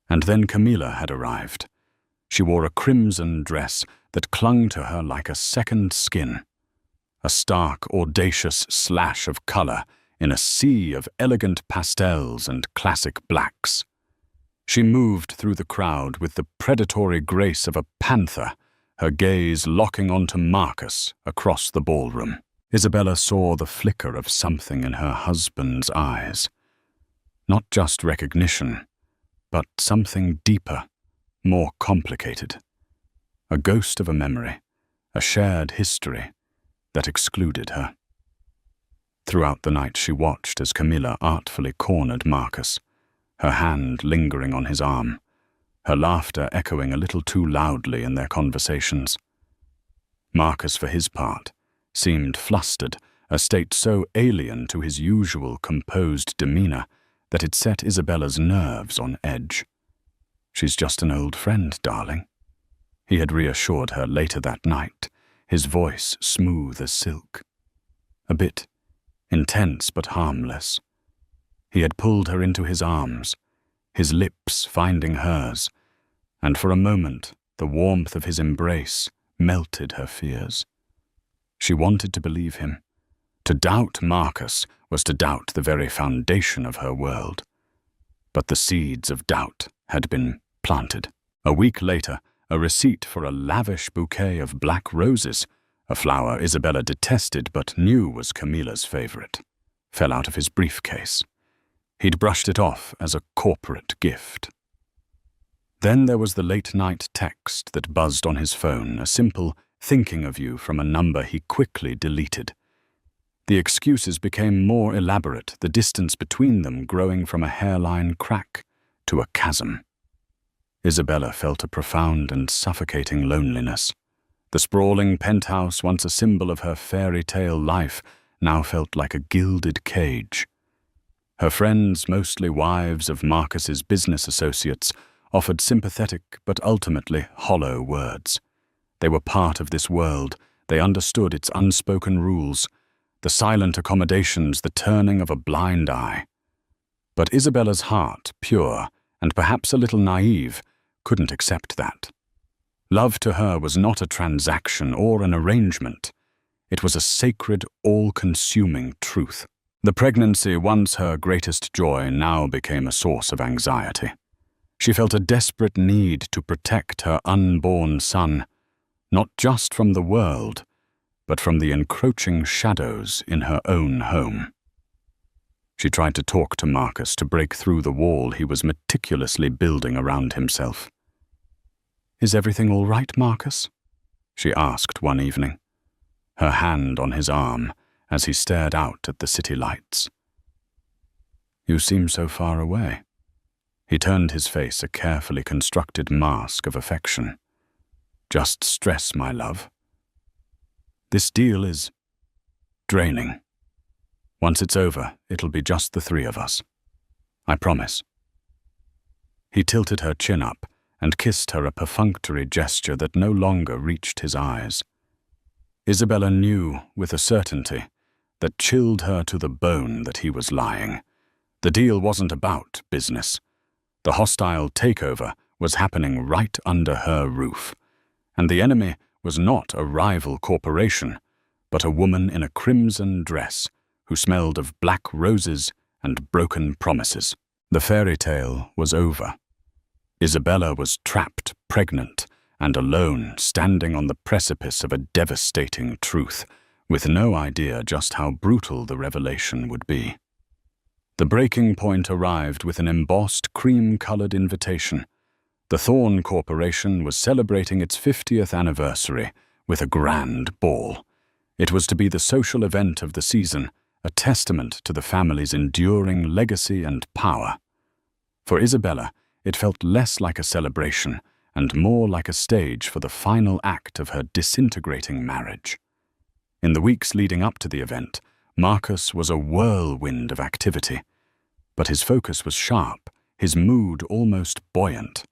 And then Camilla had arrived. She wore a crimson dress that clung to her like a second skin. A stark, audacious slash of color in a sea of elegant pastels and classic blacks. She moved through the crowd with the predatory grace of a panther, her gaze locking onto Marcus across the ballroom. Isabella saw the flicker of something in her husband's eyes. Not just recognition, but something deeper, more complicated. A ghost of a memory, a shared history that excluded her. Throughout the night she watched as Camilla artfully cornered Marcus, her hand lingering on his arm, her laughter echoing a little too loudly in their conversations. Marcus, for his part, seemed flustered, a state so alien to his usual composed demeanor that it set Isabella's nerves on edge. "She's just an old friend, darling," he had reassured her later that night, his voice smooth as silk. A bit intense but harmless. He had pulled her into his arms, his lips finding hers, and for a moment the warmth of his embrace melted her fears. She wanted to believe him. To doubt Marcus was to doubt the very foundation of her world. But the seeds of doubt had been planted. A week later, a receipt for a lavish bouquet of black roses, a flower Isabella detested but knew was Camilla's favorite, fell out of his briefcase. He'd brushed it off as a corporate gift. Then there was the late-night text that buzzed on his phone, a simple "thinking of you" from a number he quickly deleted. The excuses became more elaborate, the distance between them growing from a hairline crack to a chasm. Isabella felt a profound and suffocating loneliness. The sprawling penthouse, once a symbol of her fairy tale life, now felt like a gilded cage. Her friends, mostly wives of Marcus's business associates, offered sympathetic but ultimately hollow words. They were part of this world. They understood its unspoken rules, the silent accommodations, the turning of a blind eye. But Isabella's heart, pure and perhaps a little naive, couldn't accept that. Love to her was not a transaction or an arrangement. It was a sacred, all-consuming truth. The pregnancy, once her greatest joy, now became a source of anxiety. She felt a desperate need to protect her unborn son, not just from the world, but from the encroaching shadows in her own home. She tried to talk to Marcus to break through the wall he was meticulously building around himself. "Is everything all right, Marcus?" she asked one evening, her hand on his arm as he stared out at the city lights. "You seem so far away." He turned his face a carefully constructed mask of affection. "Just stress, my love. This deal is draining. Once it's over, it'll be just the three of us. I promise." He tilted her chin up and kissed her, a perfunctory gesture that no longer reached his eyes. Isabella knew with a certainty that chilled her to the bone that he was lying. The deal wasn't about business. The hostile takeover was happening right under her roof, and the enemy was not a rival corporation, but a woman in a crimson dress who smelled of black roses and broken promises. The fairy tale was over. Isabella was trapped, pregnant, and alone, standing on the precipice of a devastating truth, with no idea just how brutal the revelation would be. The breaking point arrived with an embossed, cream-colored invitation. The Thorn Corporation was celebrating its 50th anniversary with a grand ball. It was to be the social event of the season, a testament to the family's enduring legacy and power. For Isabella, it felt less like a celebration and more like a stage for the final act of her disintegrating marriage. In the weeks leading up to the event, Marcus was a whirlwind of activity, but his focus was sharp, his mood almost buoyant.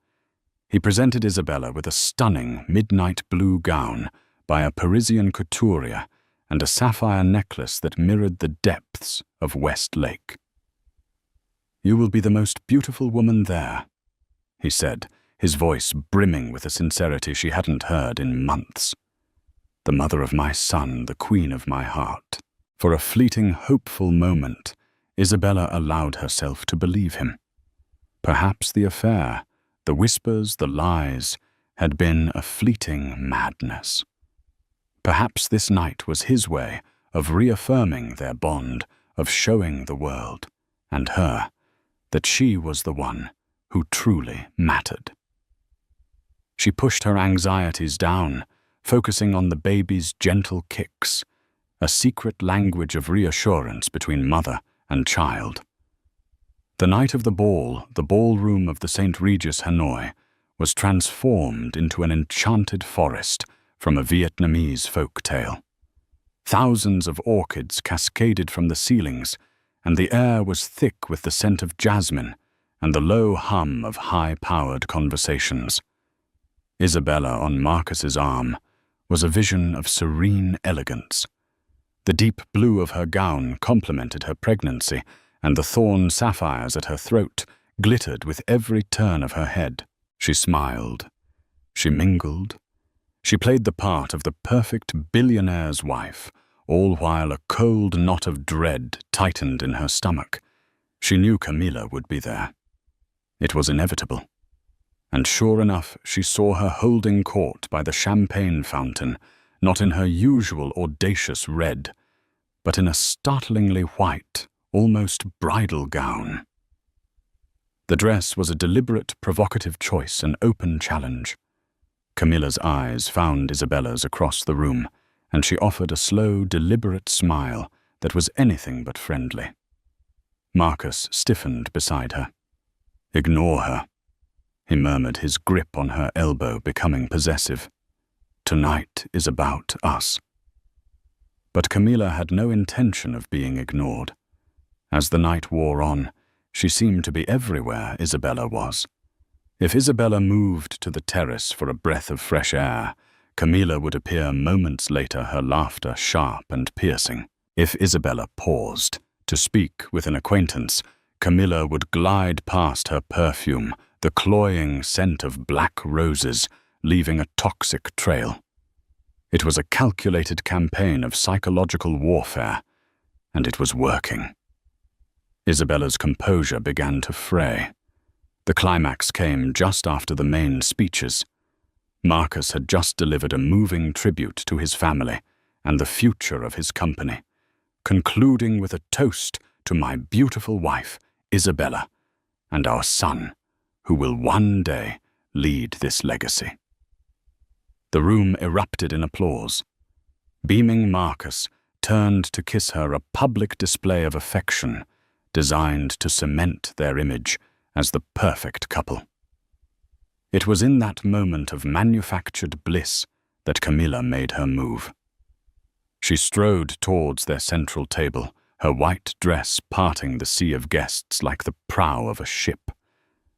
He presented Isabella with a stunning midnight blue gown by a Parisian couturier and a sapphire necklace that mirrored the depths of West Lake. "You will be the most beautiful woman there," he said, his voice brimming with a sincerity she hadn't heard in months. "The mother of my son, the queen of my heart." For a fleeting, hopeful moment, Isabella allowed herself to believe him. Perhaps the affair, the whispers, the lies, had been a fleeting madness. Perhaps this night was his way of reaffirming their bond, of showing the world, and her, that she was the one who truly mattered. She pushed her anxieties down, focusing on the baby's gentle kicks, a secret language of reassurance between mother and child. The night of the ballroom of the St. Regis Hanoi, was transformed into an enchanted forest from a Vietnamese folk tale. Thousands of orchids cascaded from the ceilings, and the air was thick with the scent of jasmine and the low hum of high-powered conversations. Isabella on Marcus's arm was a vision of serene elegance. The deep blue of her gown complemented her pregnancy, and the thorn sapphires at her throat glittered with every turn of her head. She smiled. She mingled. She played the part of the perfect billionaire's wife, all while a cold knot of dread tightened in her stomach. She knew Camilla would be there. It was inevitable. And sure enough, she saw her holding court by the champagne fountain, not in her usual audacious red, but in a startlingly white, almost bridal gown. The dress was a deliberate, provocative choice, an open challenge. Camilla's eyes found Isabella's across the room, and she offered a slow, deliberate smile that was anything but friendly. Marcus stiffened beside her. "Ignore her," he murmured, his grip on her elbow becoming possessive. "Tonight is about us." But Camilla had no intention of being ignored. As the night wore on, she seemed to be everywhere Isabella was. If Isabella moved to the terrace for a breath of fresh air, Camilla would appear moments later, her laughter sharp and piercing. If Isabella paused to speak with an acquaintance, Camilla would glide past her perfume, the cloying scent of black roses, leaving a toxic trail. It was a calculated campaign of psychological warfare, and it was working. Isabella's composure began to fray. The climax came just after the main speeches. Marcus had just delivered a moving tribute to his family and the future of his company, concluding with a toast to my beautiful wife, Isabella, and our son, who will one day lead this legacy. The room erupted in applause. Beaming Marcus turned to kiss her, a public display of affection designed to cement their image as the perfect couple. It was in that moment of manufactured bliss that Camilla made her move. She strode towards their central table, her white dress parting the sea of guests like the prow of a ship.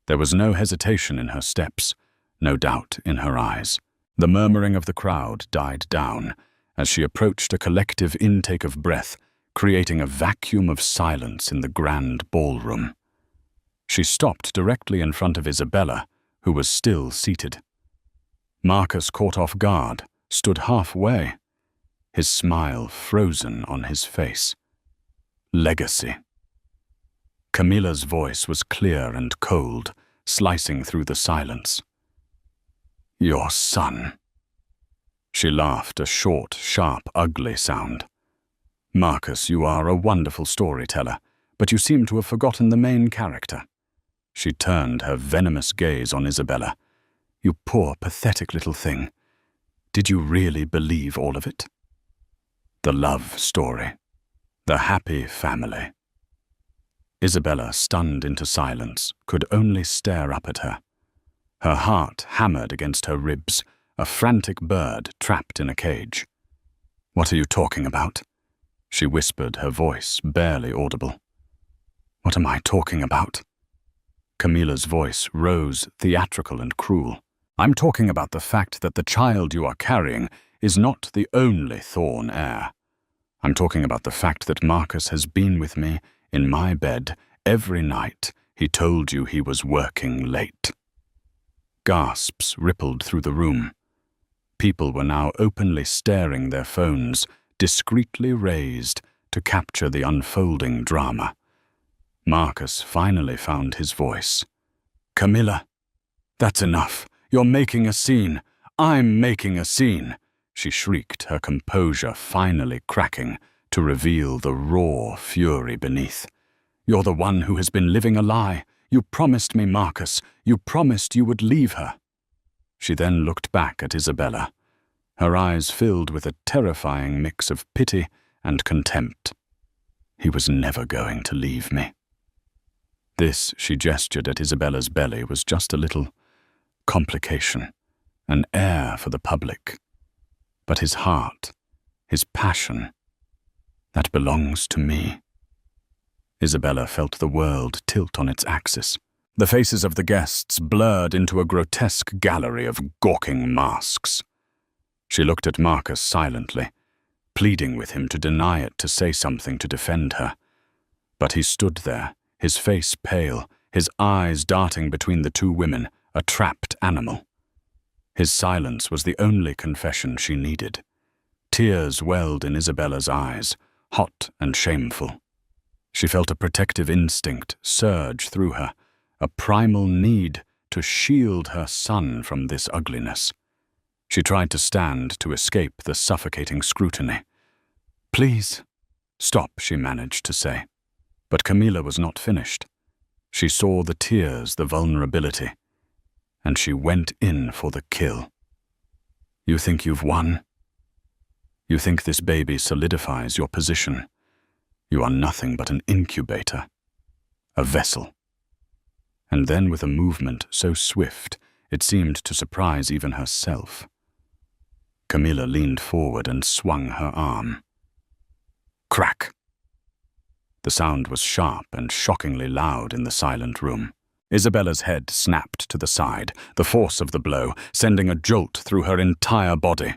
There was no hesitation in her steps, no doubt in her eyes. The murmuring of the crowd died down as she approached a collective intake of breath, creating a vacuum of silence in the grand ballroom. She stopped directly in front of Isabella, who was still seated. Marcus, caught off guard, stood halfway, his smile frozen on his face. Legacy. Camilla's voice was clear and cold, slicing through the silence. Your son. She laughed, a short, sharp, ugly sound. Marcus, you are a wonderful storyteller, but you seem to have forgotten the main character. She turned her venomous gaze on Isabella. You poor, pathetic little thing. Did you really believe all of it? The love story. The happy family. Isabella, stunned into silence, could only stare up at her. Her heart hammered against her ribs, a frantic bird trapped in a cage. What are you talking about? She whispered, her voice barely audible. What am I talking about? Camilla's voice rose, theatrical and cruel. I'm talking about the fact that the child you are carrying is not the only thorn heir. I'm talking about the fact that Marcus has been with me in my bed every night he told you he was working late. Gasps rippled through the room. People were now openly staring their phones, discreetly raised to capture the unfolding drama. Marcus finally found his voice. Camilla, that's enough. You're making a scene. I'm making a scene. She shrieked, her composure finally cracking to reveal the raw fury beneath. You're the one who has been living a lie. You promised me, Marcus. You promised you would leave her. She then looked back at Isabella. Her eyes filled with a terrifying mix of pity and contempt. He was never going to leave me. This, she gestured at Isabella's belly, was just a little complication, an air for the public. But his heart, his passion, that belongs to me. Isabella felt the world tilt on its axis. The faces of the guests blurred into a grotesque gallery of gawking masks. She looked at Marcus silently, pleading with him to deny it, to say something to defend her. But he stood there, his face pale, his eyes darting between the two women, a trapped animal. His silence was the only confession she needed. Tears welled in Isabella's eyes, hot and shameful. She felt a protective instinct surge through her, a primal need to shield her son from this ugliness. She tried to stand to escape the suffocating scrutiny. "Please, stop," she managed to say. But Camilla was not finished. She saw the tears, the vulnerability, and she went in for the kill. "You think you've won? You think this baby solidifies your position? You are nothing but an incubator, a vessel." And then, with a movement so swift it seemed to surprise even herself, Camilla leaned forward and swung her arm. Crack! The sound was sharp and shockingly loud in the silent room. Isabella's head snapped to the side, the force of the blow sending a jolt through her entire body.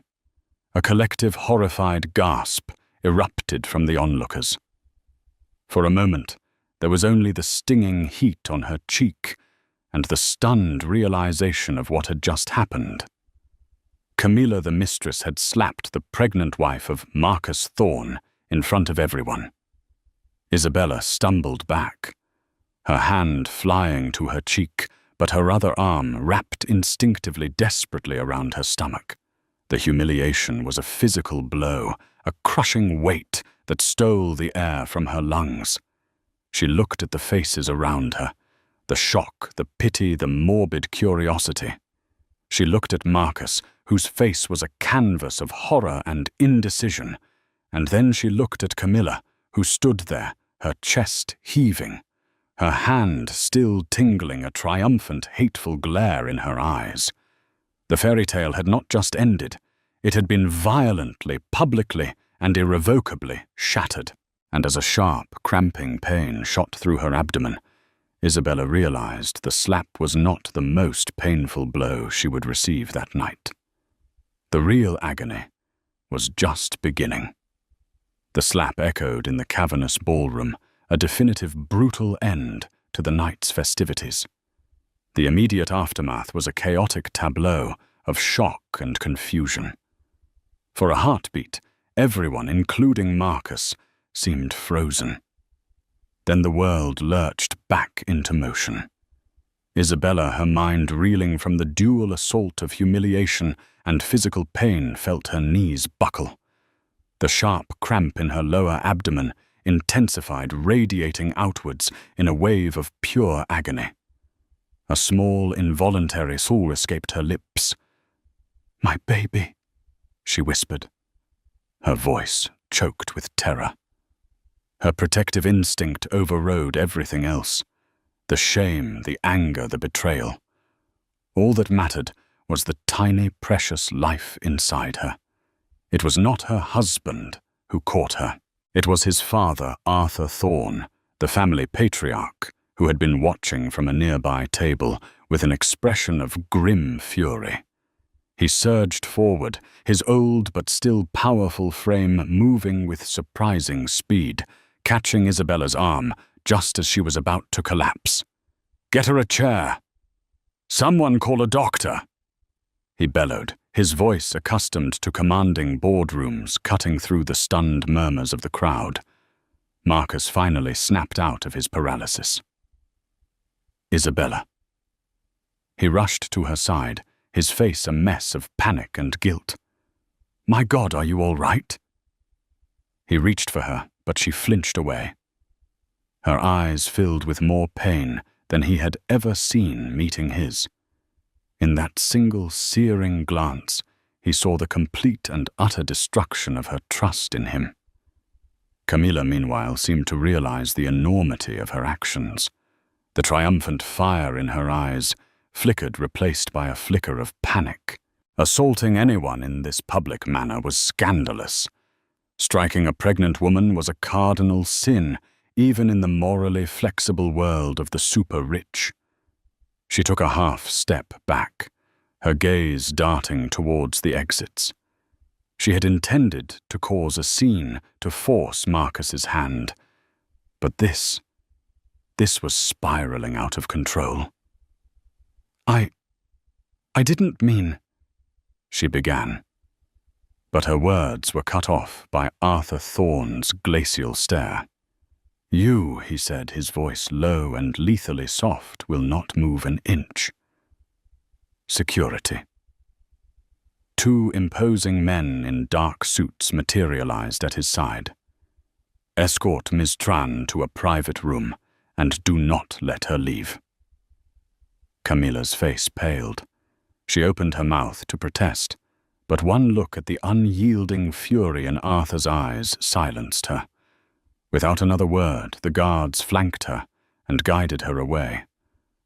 A collective horrified gasp erupted from the onlookers. For a moment, there was only the stinging heat on her cheek and the stunned realization of what had just happened. Camilla the Mistress had slapped the pregnant wife of Marcus Thorne in front of everyone. Isabella stumbled back, her hand flying to her cheek, but her other arm wrapped instinctively desperately around her stomach. The humiliation was a physical blow, a crushing weight that stole the air from her lungs. She looked at the faces around her, the shock, the pity, the morbid curiosity. She looked at Marcus, whose face was a canvas of horror and indecision, and then she looked at Camilla, who stood there, her chest heaving, her hand still tingling, a triumphant, hateful glare in her eyes. The fairy tale had not just ended, it had been violently, publicly, and irrevocably shattered. And as a sharp, cramping pain shot through her abdomen, Isabella realized the slap was not the most painful blow she would receive that night. The real agony was just beginning. The slap echoed in the cavernous ballroom, a definitive brutal end to the night's festivities. The immediate aftermath was a chaotic tableau of shock and confusion. For a heartbeat, everyone, including Marcus, seemed frozen. Then the world lurched back into motion. Isabella, her mind reeling from the dual assault of humiliation and physical pain, felt her knees buckle. The sharp cramp in her lower abdomen intensified, radiating outwards in a wave of pure agony. A small, involuntary soul escaped her lips. "My baby," she whispered, her voice choked with terror. Her protective instinct overrode everything else. The shame, the anger, the betrayal. All that mattered was the tiny, precious life inside her. It was not her husband who caught her. It was his father, Arthur Thorne, the family patriarch, who had been watching from a nearby table with an expression of grim fury. He surged forward, his old but still powerful frame moving with surprising speed, catching Isabella's arm just as she was about to collapse. "Get her a chair! Someone call a doctor!" he bellowed, his voice accustomed to commanding boardrooms cutting through the stunned murmurs of the crowd. Marcus finally snapped out of his paralysis. "Isabella." He rushed to her side, his face a mess of panic and guilt. "My God, are you all right?" He reached for her, but she flinched away. Her eyes filled with more pain than he had ever seen meeting his. In that single searing glance, he saw the complete and utter destruction of her trust in him. Camilla, meanwhile, seemed to realize the enormity of her actions. The triumphant fire in her eyes flickered, replaced by a flicker of panic. Assaulting anyone in this public manner was scandalous. Striking a pregnant woman was a cardinal sin, even in the morally flexible world of the super-rich. She took a half-step back, her gaze darting towards the exits. She had intended to cause a scene to force Marcus's hand, but this was spiraling out of control. I didn't mean, she began, but her words were cut off by Arthur Thorne's glacial stare. You, he said, his voice low and lethally soft, will not move an inch. Security. Two imposing men in dark suits materialized at his side. Escort Ms. Tran to a private room, and do not let her leave. Camilla's face paled. She opened her mouth to protest, but one look at the unyielding fury in Arthur's eyes silenced her. Without another word, the guards flanked her and guided her away,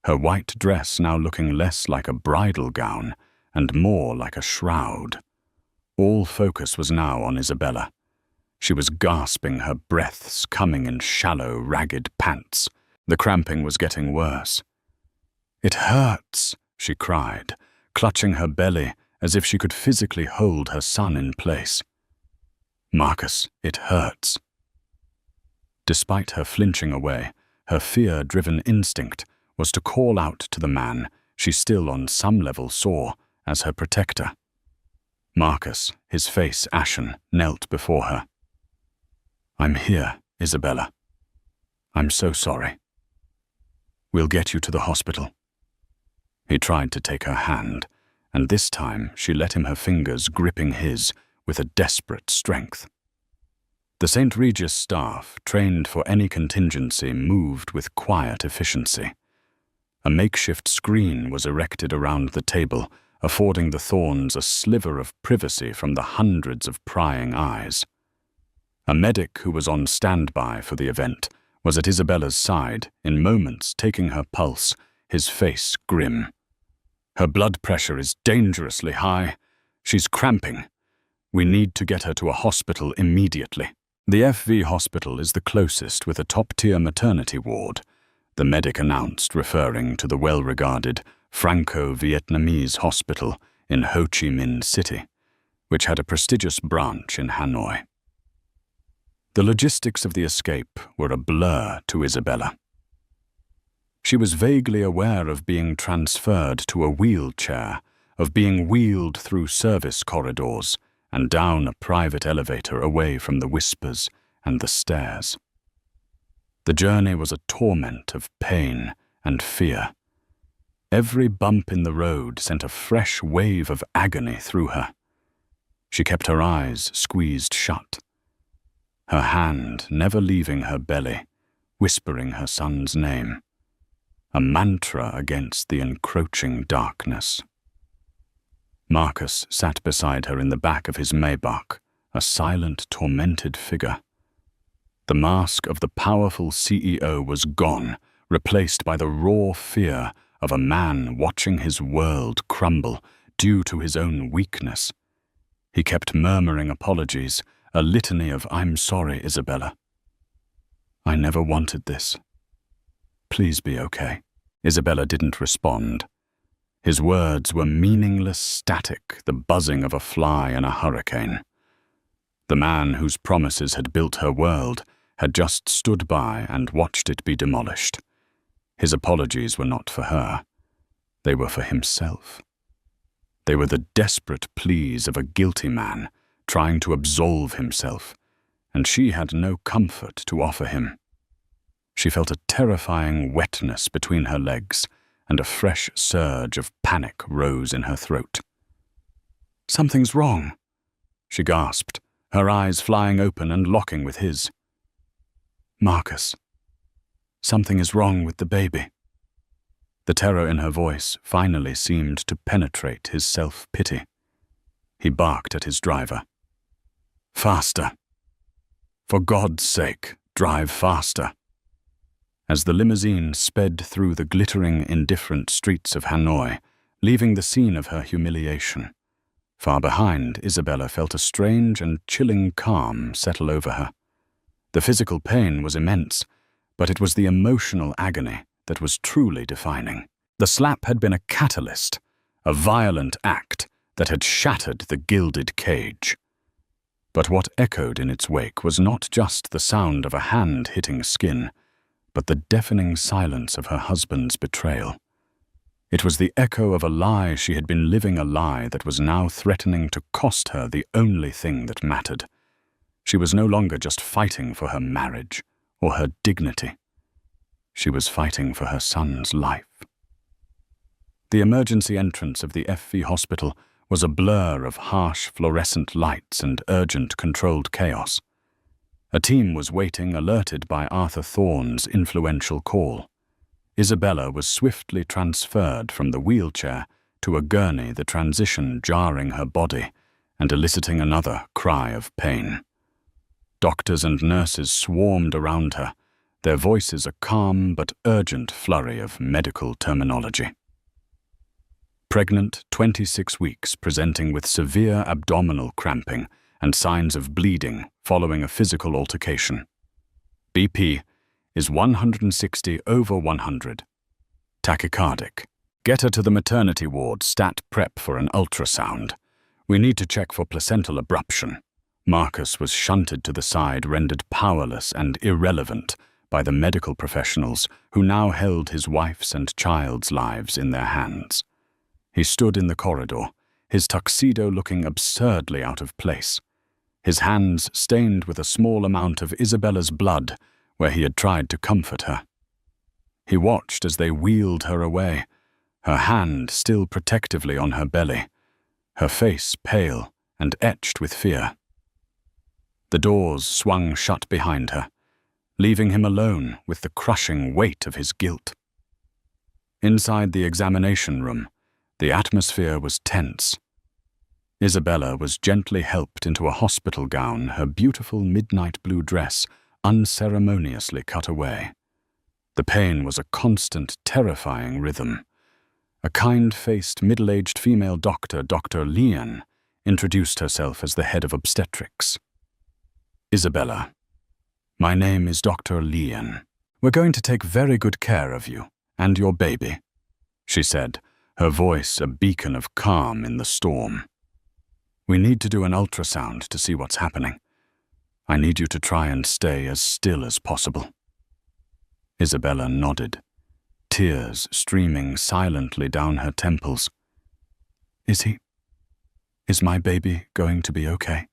her white dress now looking less like a bridal gown and more like a shroud. All focus was now on Isabella. She was gasping, her breaths coming in shallow, ragged pants. The cramping was getting worse. It hurts, she cried, clutching her belly as if she could physically hold her son in place. Marcus, it hurts. Despite her flinching away, her fear-driven instinct was to call out to the man she still on some level saw as her protector. Marcus, his face ashen, knelt before her. I'm here, Isabella. I'm so sorry. We'll get you to the hospital. He tried to take her hand, and this time she let him, her fingers gripping his with a desperate strength. The St. Regis staff, trained for any contingency, moved with quiet efficiency. A makeshift screen was erected around the table, affording the Thornes a sliver of privacy from the hundreds of prying eyes. A medic who was on standby for the event was at Isabella's side, in moments taking her pulse, his face grim. Her blood pressure is dangerously high. She's cramping. We need to get her to a hospital immediately. The FV hospital is the closest, with a top-tier maternity ward, the medic announced, referring to the well-regarded Franco-Vietnamese hospital in Ho Chi Minh City, which had a prestigious branch in Hanoi. The logistics of the escape were a blur to Isabella. She was vaguely aware of being transferred to a wheelchair, of being wheeled through service corridors and down a private elevator away from the whispers and the stairs. The journey was a torment of pain and fear. Every bump in the road sent a fresh wave of agony through her. She kept her eyes squeezed shut, her hand never leaving her belly, whispering her son's name, a mantra against the encroaching darkness. Marcus sat beside her in the back of his Maybach, a silent, tormented figure. The mask of the powerful CEO was gone, replaced by the raw fear of a man watching his world crumble due to his own weakness. He kept murmuring apologies, a litany of "I'm sorry, Isabella. I never wanted this. Please be okay." Isabella didn't respond. His words were meaningless static, the buzzing of a fly in a hurricane. The man whose promises had built her world had just stood by and watched it be demolished. His apologies were not for her. They were for himself. They were the desperate pleas of a guilty man trying to absolve himself, and she had no comfort to offer him. She felt a terrifying wetness between her legs, and a fresh surge of panic rose in her throat. "Something's wrong," she gasped, her eyes flying open and locking with his. "Marcus, something is wrong with the baby." The terror in her voice finally seemed to penetrate his self-pity. He barked at his driver. "Faster! For God's sake, drive faster." As the limousine sped through the glittering, indifferent streets of Hanoi, leaving the scene of her humiliation, far behind, Isabella felt a strange and chilling calm settle over her. The physical pain was immense, but it was the emotional agony that was truly defining. The slap had been a catalyst, a violent act that had shattered the gilded cage. But what echoed in its wake was not just the sound of a hand hitting skin, but the deafening silence of her husband's betrayal. It was the echo of a lie she had been living, a lie that was now threatening to cost her the only thing that mattered. She was no longer just fighting for her marriage or her dignity. She was fighting for her son's life. The emergency entrance of the FV hospital was a blur of harsh fluorescent lights and urgent controlled chaos. A team was waiting, alerted by Arthur Thorne's influential call. Isabella was swiftly transferred from the wheelchair to a gurney, the transition jarring her body and eliciting another cry of pain. Doctors and nurses swarmed around her, their voices a calm but urgent flurry of medical terminology. Pregnant, 26 weeks, presenting with severe abdominal cramping and signs of bleeding following a physical altercation. BP is 160/100. Tachycardic. Get her to the maternity ward, stat prep for an ultrasound. We need to check for placental abruption. Marcus was shunted to the side, rendered powerless and irrelevant by the medical professionals who now held his wife's and child's lives in their hands. He stood in the corridor, his tuxedo looking absurdly out of place, his hands stained with a small amount of Isabella's blood where he had tried to comfort her. He watched as they wheeled her away, her hand still protectively on her belly, her face pale and etched with fear. The doors swung shut behind her, leaving him alone with the crushing weight of his guilt. Inside the examination room, the atmosphere was tense. Isabella was gently helped into a hospital gown, her beautiful midnight blue dress unceremoniously cut away. The pain was a constant, terrifying rhythm. A kind-faced, middle-aged female doctor, Dr. Lian, introduced herself as the head of obstetrics. "Isabella, my name is Dr. Lian. We're going to take very good care of you and your baby," she said, her voice a beacon of calm in the storm. "We need to do an ultrasound to see what's happening. I need you to try and stay as still as possible." Isabella nodded, tears streaming silently down her temples. Is my baby going to be okay?"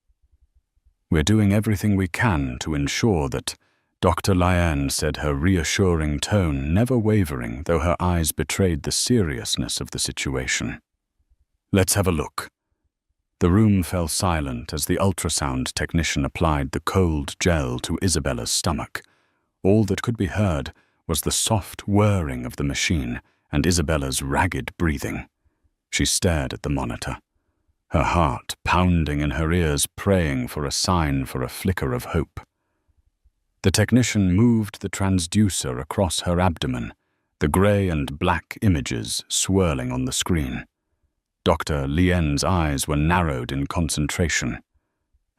"We're doing everything we can to ensure that," Dr. Lian said, her reassuring tone never wavering, though her eyes betrayed the seriousness of the situation. "Let's have a look." The room fell silent as the ultrasound technician applied the cold gel to Isabella's stomach. All that could be heard was the soft whirring of the machine and Isabella's ragged breathing. She stared at the monitor, her heart pounding in her ears, praying for a sign, for a flicker of hope. The technician moved the transducer across her abdomen, the grey and black images swirling on the screen. Dr. Lien's eyes were narrowed in concentration,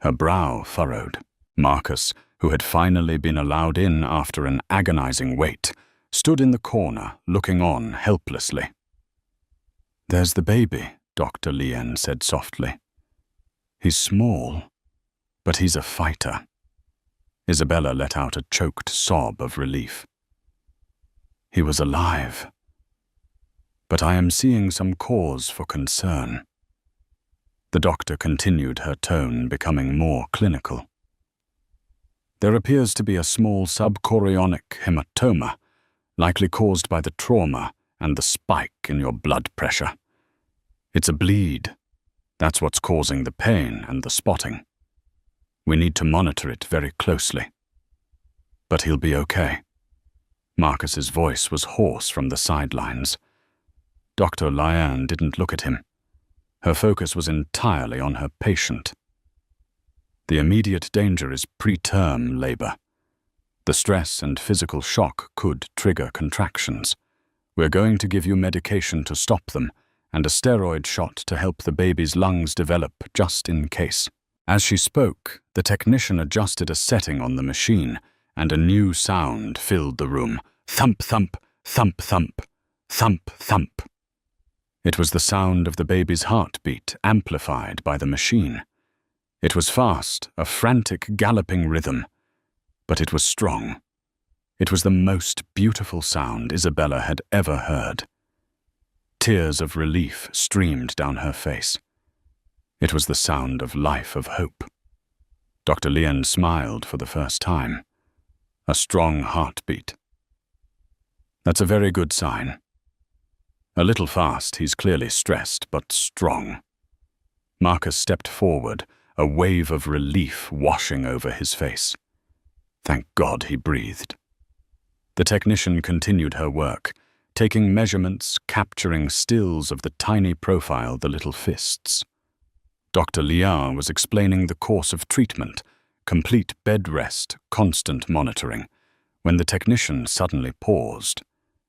her brow furrowed. Marcus, who had finally been allowed in after an agonizing wait, stood in the corner, looking on helplessly. "There's the baby," Dr. Lien said softly. "He's small, but he's a fighter." Isabella let out a choked sob of relief. "He was alive. But I am seeing some cause for concern." The doctor continued, her tone becoming more clinical. "There appears to be a small subchorionic hematoma, likely caused by the trauma and the spike in your blood pressure. It's a bleed. That's what's causing the pain and the spotting. We need to monitor it very closely. But he'll be okay." Marcus's voice was hoarse from the sidelines. Dr. Lian didn't look at him. Her focus was entirely on her patient. The immediate danger is preterm labor. The stress and physical shock could trigger contractions. We're going to give you medication to stop them and a steroid shot to help the baby's lungs develop just in case." As she spoke, the technician adjusted a setting on the machine, and a new sound filled the room. Thump, thump, thump, thump, thump, thump. It was the sound of the baby's heartbeat amplified by the machine. It was fast, a frantic, galloping rhythm, but it was strong. It was the most beautiful sound Isabella had ever heard. Tears of relief streamed down her face. It was the sound of life, of hope. Dr. Lien smiled for the first time. A strong heartbeat. "That's a very good sign. A little fast, he's clearly stressed, but strong." Marcus stepped forward, a wave of relief washing over his face. Thank God, he breathed. The technician continued her work, taking measurements, capturing stills of the tiny profile, the little fists. Dr. Liard was explaining the course of treatment, complete bed rest, constant monitoring, when the technician suddenly paused.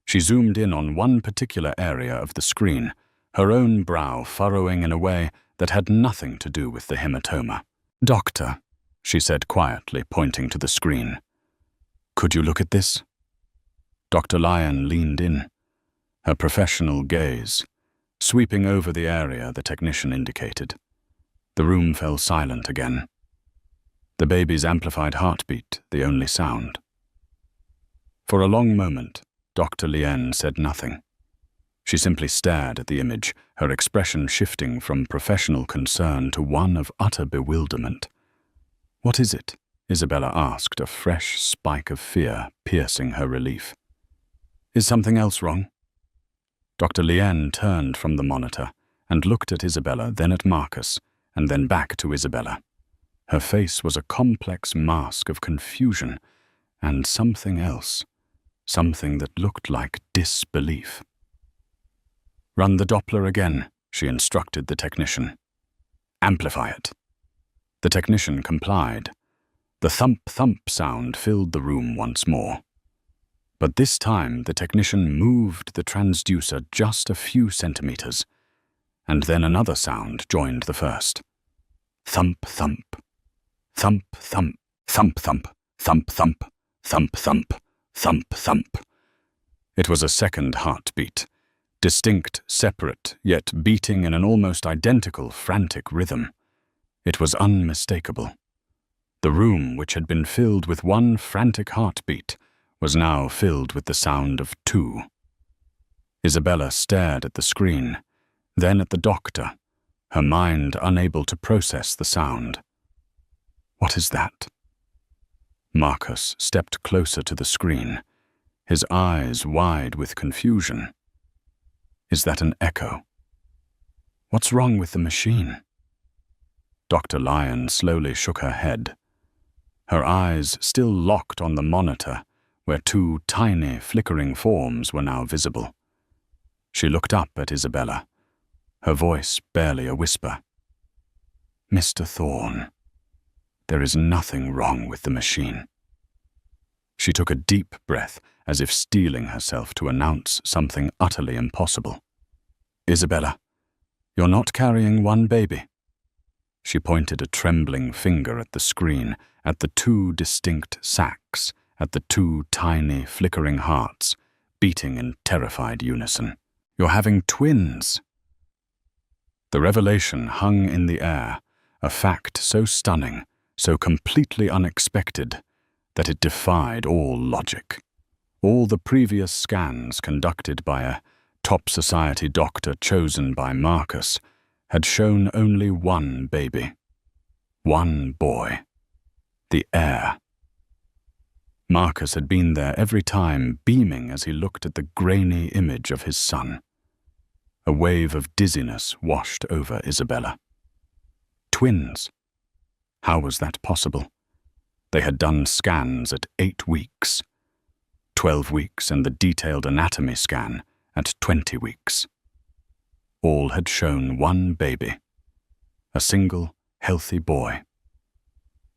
She zoomed in on one particular area of the screen, her own brow furrowing in a way that had nothing to do with the hematoma. "Doctor," she said quietly, pointing to the screen. "Could you look at this?" Dr. Lien leaned in, her professional gaze sweeping over the area the technician indicated. The room fell silent again. The baby's amplified heartbeat, the only sound. For a long moment, Dr. Lien said nothing. She simply stared at the image, her expression shifting from professional concern to one of utter bewilderment. "What is it?" Isabella asked, a fresh spike of fear piercing her relief. "Is something else wrong?" Dr. Lien turned from the monitor and looked at Isabella, then at Marcus, and then back to Isabella. Her face was a complex mask of confusion and something else, something that looked like disbelief. "Run the Doppler again," she instructed the technician. "Amplify it." The technician complied. The thump-thump sound filled the room once more. But this time the technician moved the transducer just a few centimeters, and then another sound joined the first. Thump-thump, thump-thump, thump-thump, thump-thump, thump-thump, thump-thump. It was a second heartbeat, distinct, separate, yet beating in an almost identical, frantic rhythm. It was unmistakable. The room, which had been filled with one frantic heartbeat, was now filled with the sound of two. Isabella stared at the screen, then at the doctor, her mind unable to process the sound. "What is that?" Marcus stepped closer to the screen, his eyes wide with confusion. "Is that an echo? What's wrong with the machine?" Dr. Lien slowly shook her head, her eyes still locked on the monitor, where two tiny, flickering forms were now visible. She looked up at Isabella, her voice barely a whisper. "Mr. Thorne, there is nothing wrong with the machine." She took a deep breath, as if steeling herself to announce something utterly impossible. "Isabella, you're not carrying one baby." She pointed a trembling finger at the screen, at the two distinct sacs, at the two tiny, flickering hearts, beating in terrified unison. "You're having twins." The revelation hung in the air, a fact so stunning, so completely unexpected, that it defied all logic. All the previous scans conducted by a top society doctor chosen by Marcus had shown only one baby. One boy. The heir. Marcus had been there every time, beaming as he looked at the grainy image of his son. A wave of dizziness washed over Isabella. Twins. How was that possible? They had done scans at 8 weeks, 12 weeks and the detailed anatomy scan at 20 weeks. All had shown one baby, a single, healthy boy.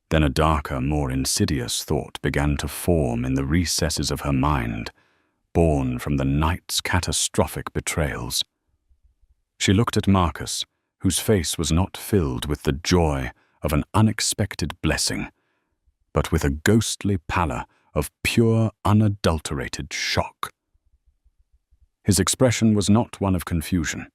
Then a darker, more insidious thought began to form in the recesses of her mind, born from the night's catastrophic betrayals. She looked at Marcus, whose face was not filled with the joy of an unexpected blessing, but with a ghostly pallor of pure, unadulterated shock. His expression was not one of confusion.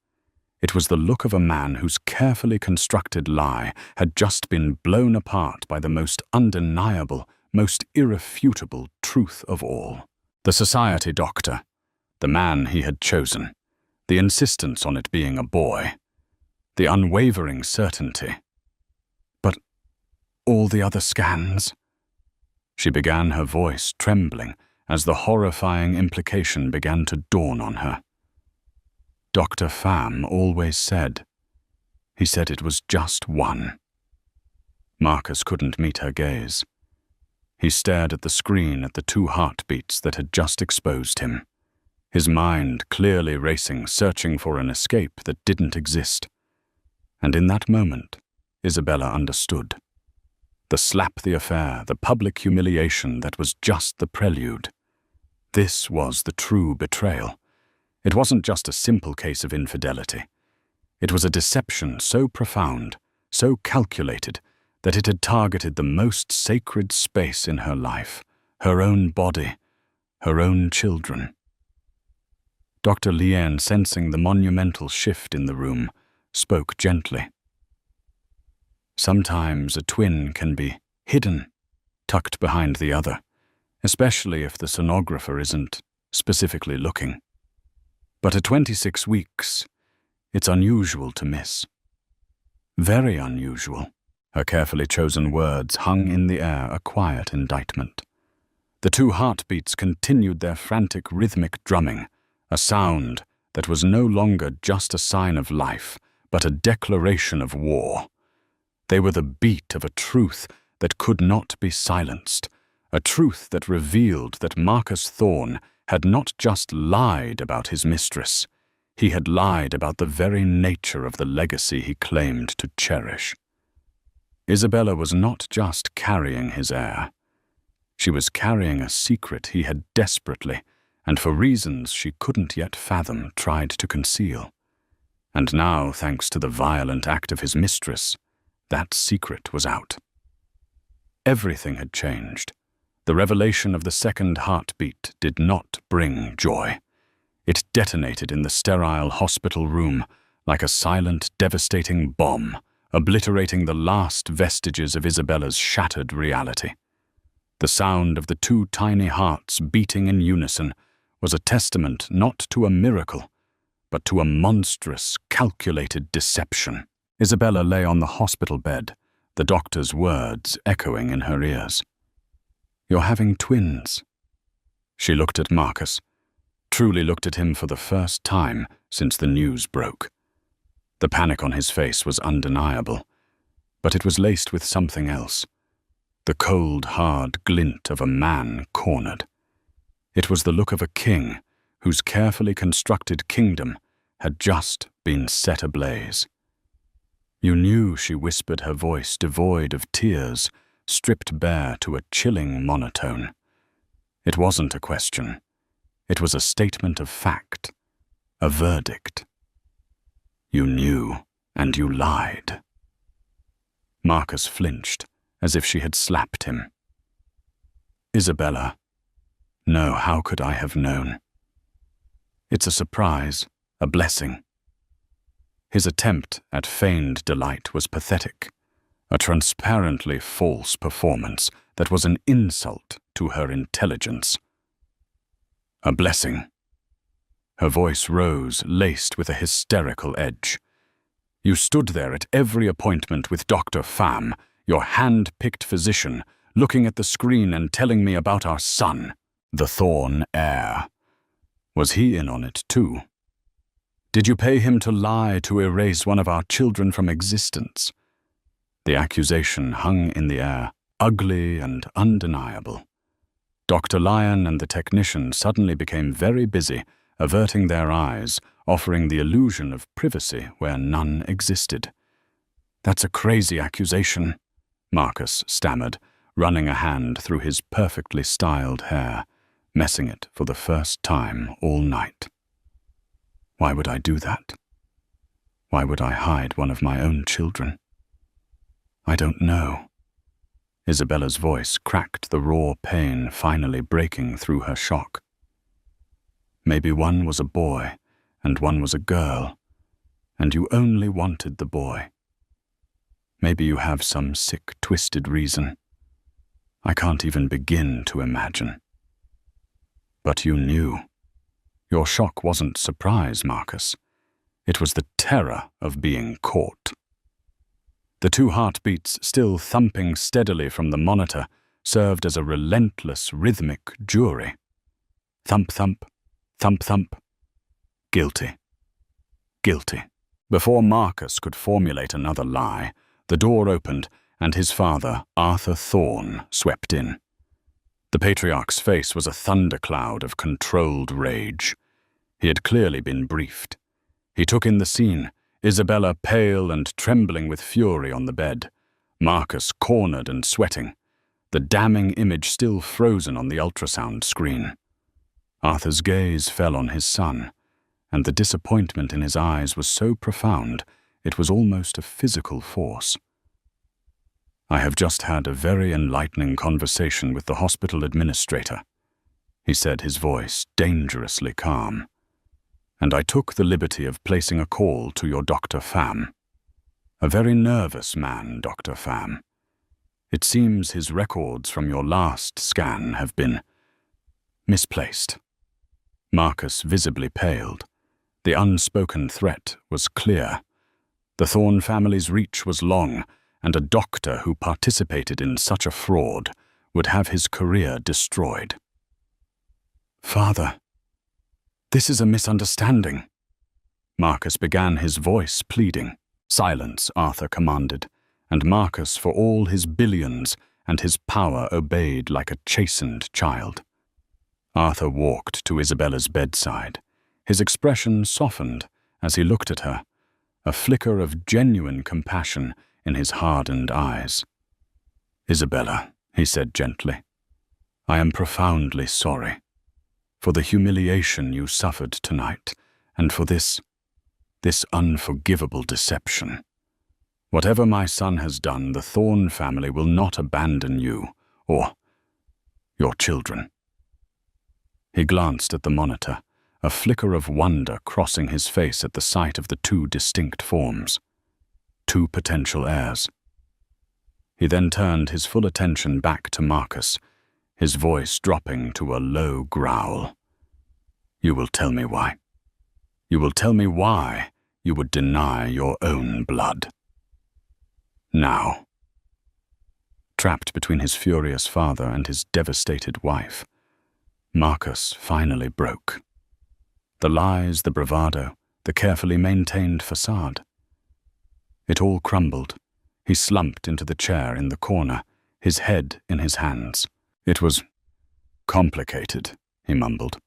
It was the look of a man whose carefully constructed lie had just been blown apart by the most undeniable, most irrefutable truth of all. The society doctor, the man he had chosen, the insistence on it being a boy, the unwavering certainty. But all the other scans? She began, her voice trembling as the horrifying implication began to dawn on her. Dr. Pham always said. He said it was just one. Marcus couldn't meet her gaze. He stared at the screen at the 2 heartbeats that had just exposed him, his mind clearly racing, searching for an escape that didn't exist. And in that moment, Isabella understood. The slap, the affair, the public humiliation that was just the prelude. This was the true betrayal. It wasn't just a simple case of infidelity. It was a deception so profound, so calculated, that it had targeted the most sacred space in her life, her own body, her own children. Dr. Lien, sensing the monumental shift in the room, spoke gently. Sometimes a twin can be hidden, tucked behind the other, especially if the sonographer isn't specifically looking. But at 26 weeks, it's unusual to miss. Very unusual. Her carefully chosen words hung in the air, a quiet indictment. The 2 heartbeats continued their frantic rhythmic drumming, a sound that was no longer just a sign of life, but a declaration of war. They were the beat of a truth that could not be silenced, a truth that revealed that Marcus Thorne had not just lied about his mistress, he had lied about the very nature of the legacy he claimed to cherish. Isabella was not just carrying his heir. She was carrying a secret he had desperately, and for reasons she couldn't yet fathom, tried to conceal. And now, thanks to the violent act of his mistress, that secret was out. Everything had changed. The revelation of the 2nd heartbeat did not bring joy. It detonated in the sterile hospital room like a silent, devastating bomb, obliterating the last vestiges of Isabella's shattered reality. The sound of the 2 tiny hearts beating in unison was a testament not to a miracle, but to a monstrous, calculated deception. Isabella lay on the hospital bed, the doctor's words echoing in her ears. "You're having twins." She looked at Marcus, truly looked at him for the first time since the news broke. The panic on his face was undeniable, but it was laced with something else. The cold, hard glint of a man cornered. It was the look of a king whose carefully constructed kingdom had just been set ablaze. "You knew," she whispered, her voice devoid of tears, stripped bare to a chilling monotone. It wasn't a question. It was a statement of fact, a verdict. "You knew, and you lied." Marcus flinched, as if she had slapped him. "Isabella, no, how could I have known? It's a surprise, a blessing." His attempt at feigned delight was pathetic, a transparently false performance that was an insult to her intelligence. "A blessing." Her voice rose, laced with a hysterical edge. "You stood there at every appointment with Dr. Pham, your hand-picked physician, looking at the screen and telling me about our son, the Thorne heir. Was he in on it too? Did you pay him to lie to erase one of our children from existence?" The accusation hung in the air, ugly and undeniable. Dr. Lyon and the technician suddenly became very busy, averting their eyes, offering the illusion of privacy where none existed. "That's a crazy accusation," Marcus stammered, running a hand through his perfectly styled hair, messing it for the first time all night. Why would I do that? Why would I hide one of my own children? I don't know. Isabella's voice cracked the raw pain finally breaking through her shock. Maybe one was a boy and one was a girl, and you only wanted the boy. Maybe you have some sick, twisted reason. I can't even begin to imagine. But you knew. Your shock wasn't surprise, Marcus. It was the terror of being caught. The 2 heartbeats still thumping steadily from the monitor served as a relentless rhythmic jury. Thump, thump, thump, thump. Guilty. Guilty. Before Marcus could formulate another lie, the door opened and his father, Arthur Thorne, swept in. The patriarch's face was a thundercloud of controlled rage. He had clearly been briefed. He took in the scene, Isabella pale and trembling with fury on the bed, Marcus cornered and sweating, the damning image still frozen on the ultrasound screen. Arthur's gaze fell on his son, and the disappointment in his eyes was so profound it was almost a physical force. I have just had a very enlightening conversation with the hospital administrator, he said, his voice dangerously calm. And I took the liberty of placing a call to your Dr. Pham. A very nervous man, Dr. Pham. It seems his records from your last scan have been misplaced. Marcus visibly paled. The unspoken threat was clear. The Thorne family's reach was long, and a doctor who participated in such a fraud would have his career destroyed. Father, this is a misunderstanding. Marcus began, his voice pleading. Silence, Arthur commanded, and Marcus, for all his billions and his power, obeyed like a chastened child. Arthur walked to Isabella's bedside. His expression softened as he looked at her, a flicker of genuine compassion in his hardened eyes. Isabella, he said gently, I am profoundly sorry for the humiliation you suffered tonight and for this unforgivable deception. Whatever my son has done, the Thorne family will not abandon you or your children. He glanced at the monitor, a flicker of wonder crossing his face at the sight of the 2 distinct forms. 2 potential heirs. He then turned his full attention back to Marcus, his voice dropping to a low growl. You will tell me why. You will tell me why you would deny your own blood. Now. Trapped between his furious father and his devastated wife, Marcus finally broke. The lies, the bravado, the carefully maintained facade. It all crumbled. He slumped into the chair in the corner, his head in his hands. It was complicated, he mumbled.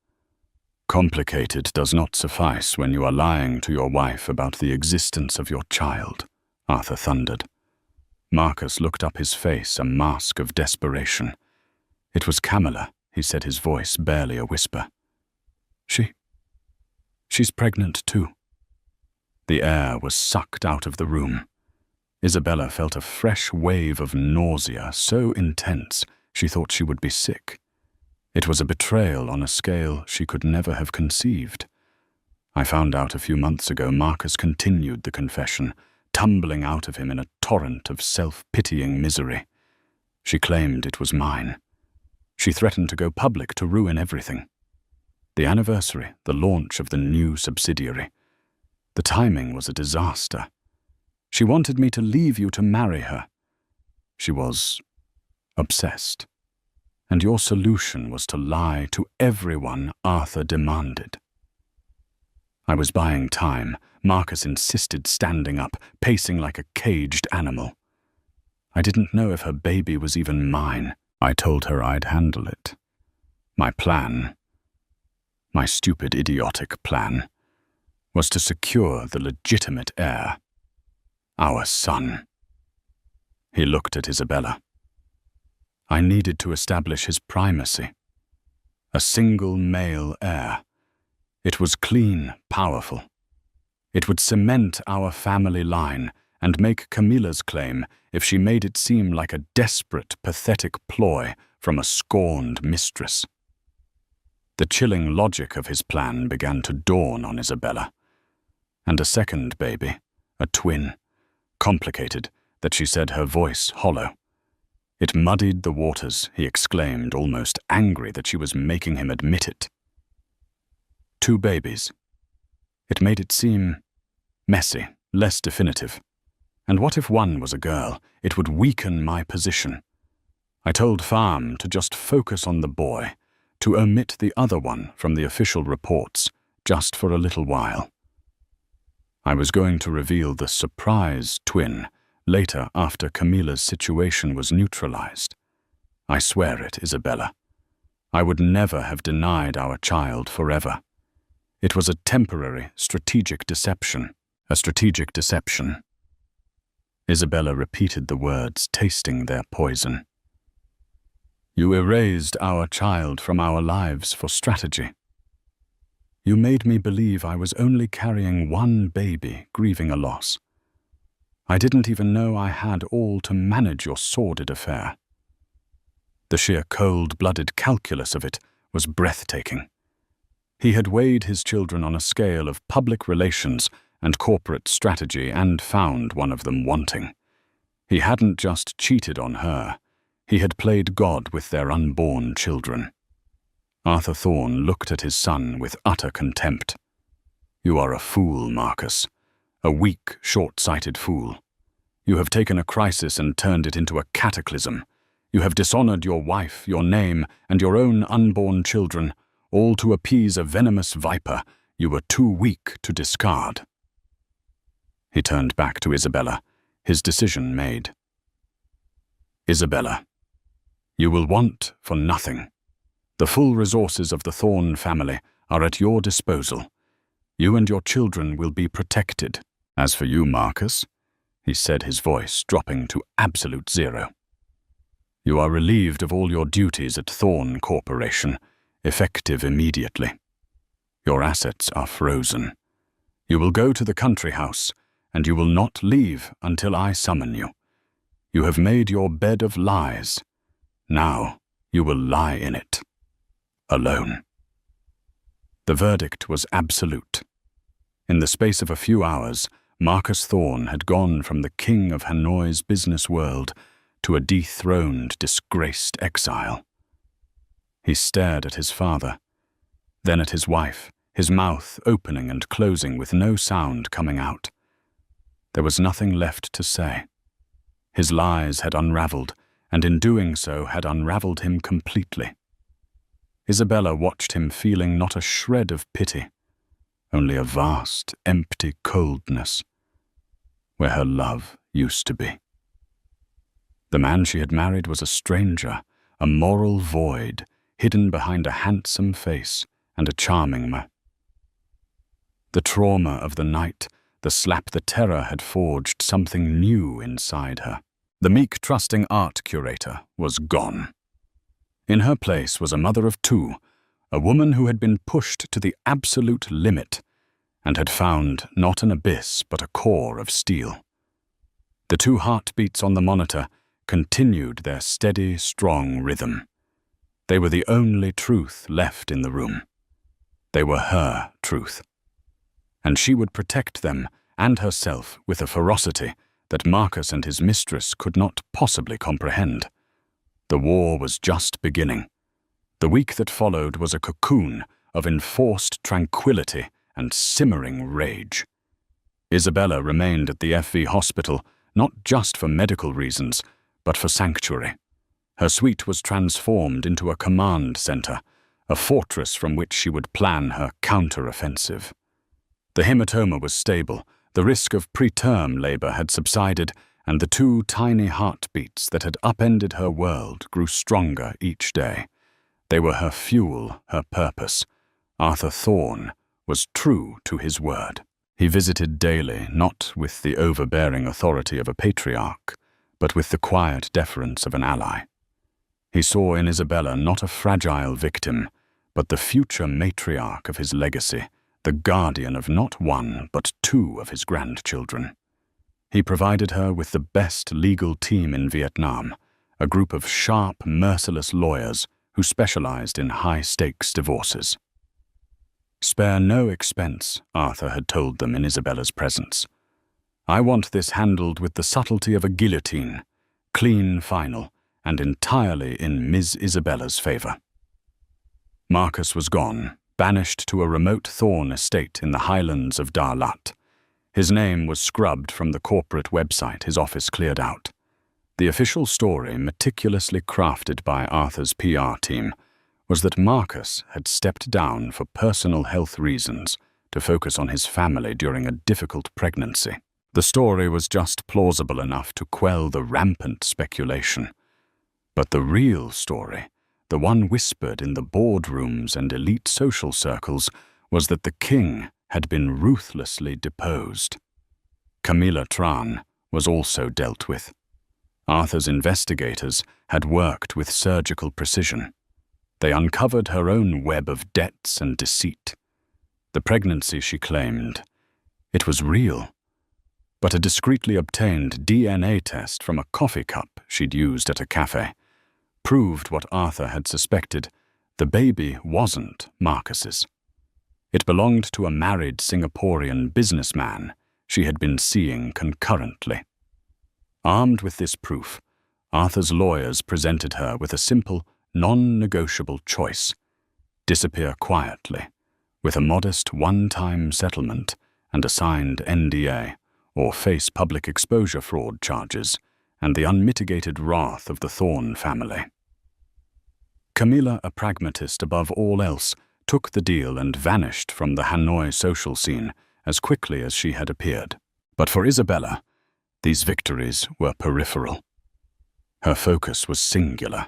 Complicated does not suffice when you are lying to your wife about the existence of your child, Arthur thundered. Marcus looked up, his face a mask of desperation. It was Camilla, he said, his voice barely a whisper. She's pregnant too. The air was sucked out of the room. Isabella felt a fresh wave of nausea so intense she thought she would be sick. It was a betrayal on a scale she could never have conceived. I found out a few months ago Marcus continued the confession, tumbling out of him in a torrent of self-pitying misery. She claimed it was mine. She threatened to go public to ruin everything. The anniversary, the launch of the new subsidiary. The timing was a disaster. She wanted me to leave you to marry her. She was obsessed. And your solution was to lie to everyone Arthur demanded. I was buying time. Marcus insisted, standing up, pacing like a caged animal. I didn't know if her baby was even mine. I told her I'd handle it. My plan, my stupid, idiotic plan, was to secure the legitimate heir, our son. He looked at Isabella. I needed to establish his primacy. A single male heir. It was clean, powerful. It would cement our family line and make Camilla's claim if she made it seem like a desperate, pathetic ploy from a scorned mistress. The chilling logic of his plan began to dawn on Isabella. And a second baby, a twin, complicated that she said her voice hollow. It muddied the waters, he exclaimed, almost angry that she was making him admit it. 2 babies. It made it seem messy, less definitive. And what if one was a girl? It would weaken my position. I told Farm to just focus on the boy, to omit the other one from the official reports, just for a little while. I was going to reveal the surprise twin later after Camilla's situation was neutralized. I swear it, Isabella. I would never have denied our child forever. It was a temporary, strategic deception. A strategic deception. Isabella repeated the words, tasting their poison. You erased our child from our lives for strategy. You made me believe I was only carrying one baby, grieving a loss. I didn't even know I had all to manage your sordid affair. The sheer cold-blooded calculus of it was breathtaking. He had weighed his children on a scale of public relations and corporate strategy and found one of them wanting. He hadn't just cheated on her. He had played God with their unborn children. Arthur Thorne looked at his son with utter contempt. You are a fool, Marcus. A weak, short-sighted fool. You have taken a crisis and turned it into a cataclysm. You have dishonored your wife, your name, and your own unborn children, all to appease a venomous viper you were too weak to discard. He turned back to Isabella, his decision made. Isabella, you will want for nothing. The full resources of the Thorne family are at your disposal. You and your children will be protected. As for you, Marcus, he said, his voice dropping to absolute zero. You are relieved of all your duties at Thorne Corporation, effective immediately. Your assets are frozen. You will go to the country house, and you will not leave until I summon you. You have made your bed of lies. Now you will lie in it. Alone. The verdict was absolute. In the space of a few hours, Marcus Thorne had gone from the king of Hanoi's business world to a dethroned, disgraced exile. He stared at his father, then at his wife, his mouth opening and closing with no sound coming out. There was nothing left to say. His lies had unraveled, and in doing so had unraveled him completely. Isabella watched him, feeling not a shred of pity, only a vast, empty coldness, where her love used to be. The man she had married was a stranger, a moral void, hidden behind a handsome face and a charming mouth. The trauma of the night, the slap the terror had forged something new inside her. The meek, trusting art curator was gone. In her place was a mother of 2, a woman who had been pushed to the absolute limit and had found not an abyss but a core of steel. The 2 heartbeats on the monitor continued their steady, strong rhythm. They were the only truth left in the room. They were her truth. And she would protect them and herself with a ferocity that Marcus and his mistress could not possibly comprehend. The war was just beginning. The week that followed was a cocoon of enforced tranquility and simmering rage. Isabella remained at the FV hospital not just for medical reasons, but for sanctuary. Her suite was transformed into a command center, a fortress from which she would plan her counter-offensive. The hematoma was stable, the risk of preterm labor had subsided, and the 2 tiny heartbeats that had upended her world grew stronger each day. They were her fuel, her purpose. Arthur Thorne was true to his word. He visited daily, not with the overbearing authority of a patriarch, but with the quiet deference of an ally. He saw in Isabella not a fragile victim, but the future matriarch of his legacy, the guardian of not one but two of his grandchildren. He provided her with the best legal team in Vietnam, a group of sharp, merciless lawyers who specialized in high-stakes divorces. "Spare no expense," Arthur had told them in Isabella's presence. "I want this handled with the subtlety of a guillotine, clean, final, and entirely in Ms. Isabella's favor." Marcus was gone, banished to a remote thorn estate in the highlands of Darlat. His name was scrubbed from the corporate website his office cleared out. The official story, meticulously crafted by Arthur's PR team, was that Marcus had stepped down for personal health reasons to focus on his family during a difficult pregnancy. The story was just plausible enough to quell the rampant speculation. But the real story, the one whispered in the boardrooms and elite social circles, was that the king had been ruthlessly deposed. Camilla Tran was also dealt with. Arthur's investigators had worked with surgical precision. They uncovered her own web of debts and deceit. The pregnancy, she claimed, it was real. But a discreetly obtained DNA test from a coffee cup she'd used at a cafe proved what Arthur had suspected: the baby wasn't Marcus's. It belonged to a married Singaporean businessman she had been seeing concurrently. Armed with this proof, Arthur's lawyers presented her with a simple, non-negotiable choice: disappear quietly, with a modest one-time settlement and a signed NDA, or face public exposure fraud charges and the unmitigated wrath of the Thorne family. Camilla, a pragmatist above all else, took the deal and vanished from the Hanoi social scene as quickly as she had appeared. But for Isabella, these victories were peripheral. Her focus was singular.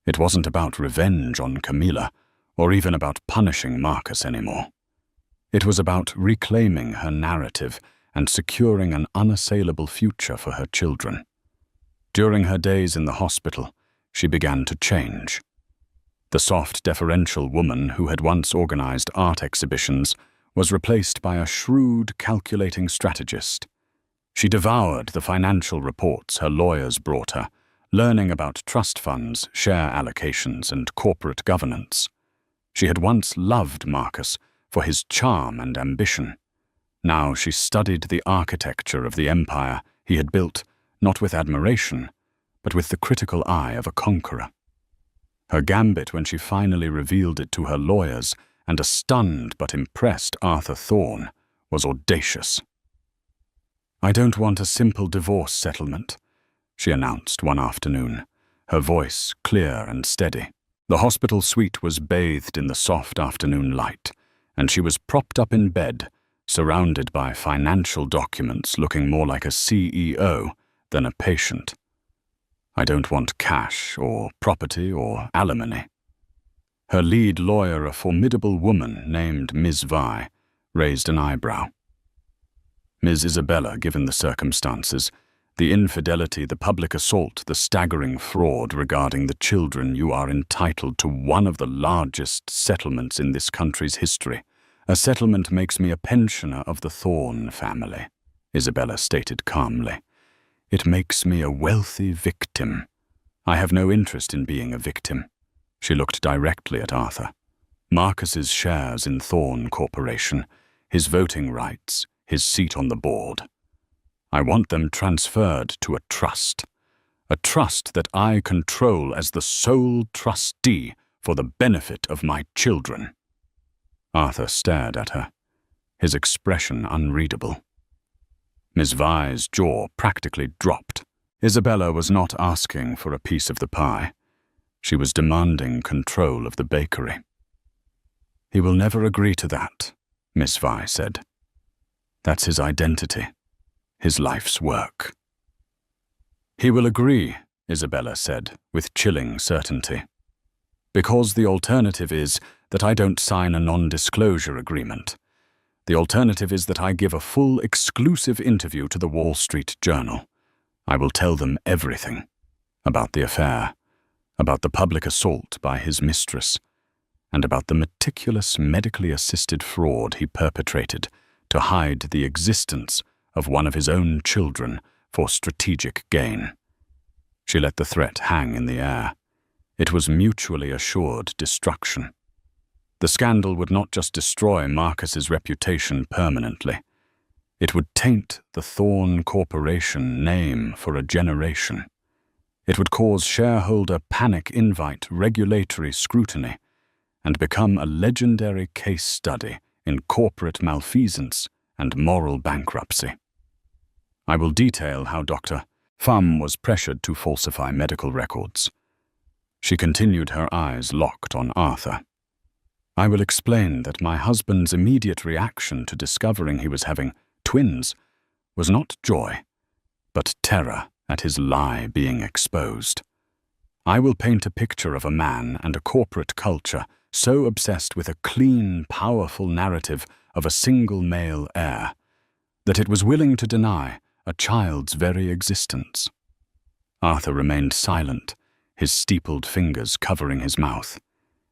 It wasn't about revenge on Camilla, or even about punishing Marcus anymore. It was about reclaiming her narrative and securing an unassailable future for her children. During her days in the hospital, she began to change. The soft, deferential woman who had once organized art exhibitions was replaced by a shrewd, calculating strategist. She devoured the financial reports her lawyers brought her, learning about trust funds, share allocations, and corporate governance. She had once loved Marcus for his charm and ambition. Now she studied the architecture of the empire he had built, not with admiration, but with the critical eye of a conqueror. Her gambit when she finally revealed it to her lawyers and a stunned but impressed Arthur Thorne was audacious. "I don't want a simple divorce settlement," she announced one afternoon, her voice clear and steady. The hospital suite was bathed in the soft afternoon light, and she was propped up in bed, surrounded by financial documents looking more like a CEO than a patient. "I don't want cash or property or alimony." Her lead lawyer, a formidable woman named Ms. Vi, raised an eyebrow. Ms. Isabella, given the circumstances, the infidelity, the public assault, the staggering fraud regarding the children, you are entitled to one of the largest settlements in this country's history. "A settlement makes me a pensioner of the Thorne family," Isabella stated calmly. "It makes me a wealthy victim. I have no interest in being a victim." She looked directly at Arthur. Marcus's shares in Thorne Corporation, his voting rights, his seat on the board. I want them transferred to a trust that I control as the sole trustee for the benefit of my children. Arthur stared at her, his expression unreadable. Ms. Vi's jaw practically dropped. Isabella was not asking for a piece of the pie. She was demanding control of the bakery. "He will never agree to that," Miss Vi said. "That's his identity, his life's work." "He will agree," Isabella said, with chilling certainty. "Because the alternative is that I don't sign a non-disclosure agreement. The alternative is that I give a full, exclusive interview to the Wall Street Journal. I will tell them everything. About the affair, about the public assault by his mistress, and about the meticulous medically assisted fraud he perpetrated to hide the existence of one of his own children for strategic gain. She let the threat hang in the air. It was mutually assured destruction. The scandal would not just destroy Marcus's reputation permanently. It would taint the Thorn Corporation name for a generation. It would cause shareholder panic, invite regulatory scrutiny, and become a legendary case study in corporate malfeasance and moral bankruptcy. I will detail how Dr. Pham was pressured to falsify medical records. She continued, her eyes locked on Arthur. I will explain that my husband's immediate reaction to discovering he was having twins was not joy, but terror at his lie being exposed. I will paint a picture of a man and a corporate culture so obsessed with a clean, powerful narrative of a single male heir that it was willing to deny a child's very existence. Arthur remained silent, his steepled fingers covering his mouth.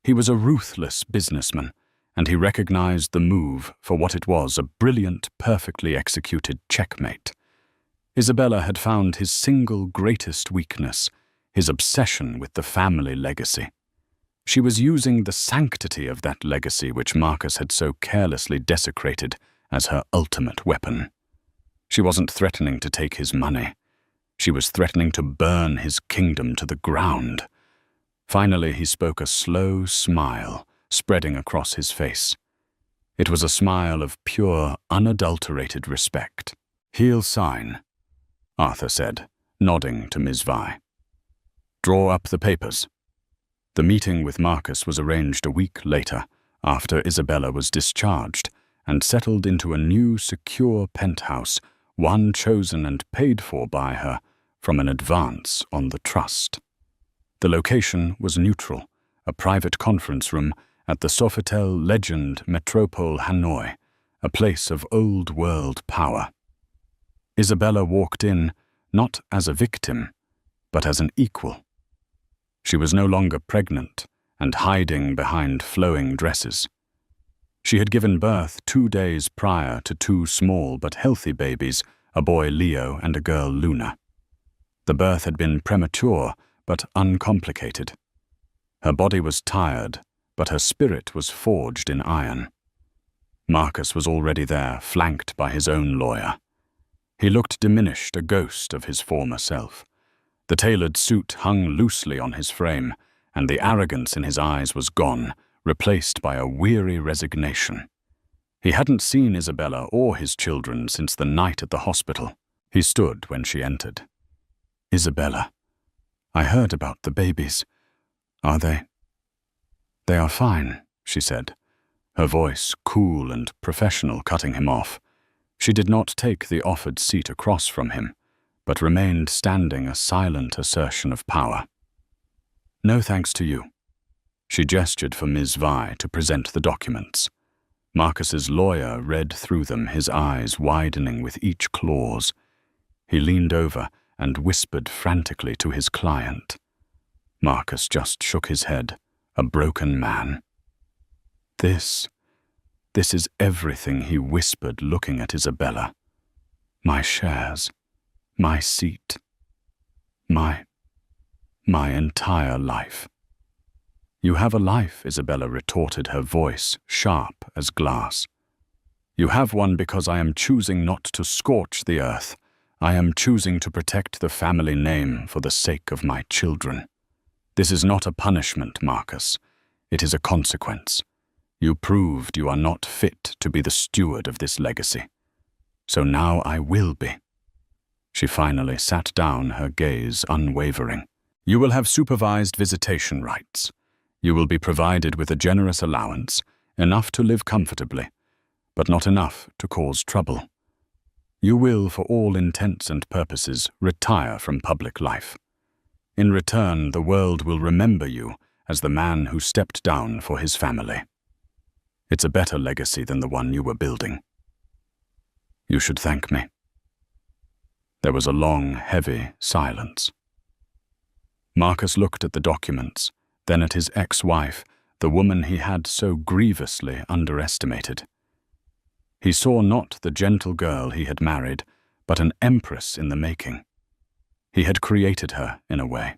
He was a ruthless businessman, and he recognized the move for what it was, a brilliant, perfectly executed checkmate. Isabella had found his single greatest weakness, his obsession with the family legacy. She was using the sanctity of that legacy which Marcus had so carelessly desecrated as her ultimate weapon. She wasn't threatening to take his money. She was threatening to burn his kingdom to the ground. Finally, he spoke, a slow smile spreading across his face. It was a smile of pure, unadulterated respect. "He'll sign," Arthur said, nodding to Ms. Vi. "Draw up the papers." The meeting with Marcus was arranged a week later, after Isabella was discharged and settled into a new, secure penthouse, one chosen and paid for by her from an advance on the trust. The location was neutral, a private conference room at the Sofitel Legend Metropole Hanoi, a place of old-world power. Isabella walked in not as a victim, but as an equal. She was no longer pregnant and hiding behind flowing dresses. She had given birth 2 days prior to 2 small but healthy babies, a boy Leo and a girl Luna. The birth had been premature but uncomplicated. Her body was tired, but her spirit was forged in iron. Marcus was already there, flanked by his own lawyer. He looked diminished, a ghost of his former self. The tailored suit hung loosely on his frame, and the arrogance in his eyes was gone, replaced by a weary resignation. He hadn't seen Isabella or his children since the night at the hospital. He stood when she entered. "Isabella, I heard about the babies. Are they?" "They are fine," she said, her voice cool and professional, cutting him off. She did not take the offered seat across from him, but remained standing, a silent assertion of power. "No thanks to you." She gestured for Ms. Vi to present the documents. Marcus's lawyer read through them, his eyes widening with each clause. He leaned over and whispered frantically to his client. Marcus just shook his head, a broken man. This is everything," he whispered, looking at Isabella. "My shares, my seat, my entire life." "You have a life," Isabella retorted, her voice sharp as glass. "You have one because I am choosing not to scorch the earth. I am choosing to protect the family name for the sake of my children. This is not a punishment, Marcus. It is a consequence. You proved you are not fit to be the steward of this legacy. So now I will be." She finally sat down, her gaze unwavering. "You will have supervised visitation rights. You will be provided with a generous allowance, enough to live comfortably, but not enough to cause trouble. You will, for all intents and purposes, retire from public life. In return, the world will remember you as the man who stepped down for his family. It's a better legacy than the one you were building. You should thank me." There was a long, heavy silence. Marcus looked at the documents, then at his ex-wife, the woman he had so grievously underestimated. He saw not the gentle girl he had married, but an empress in the making. He had created her, in a way.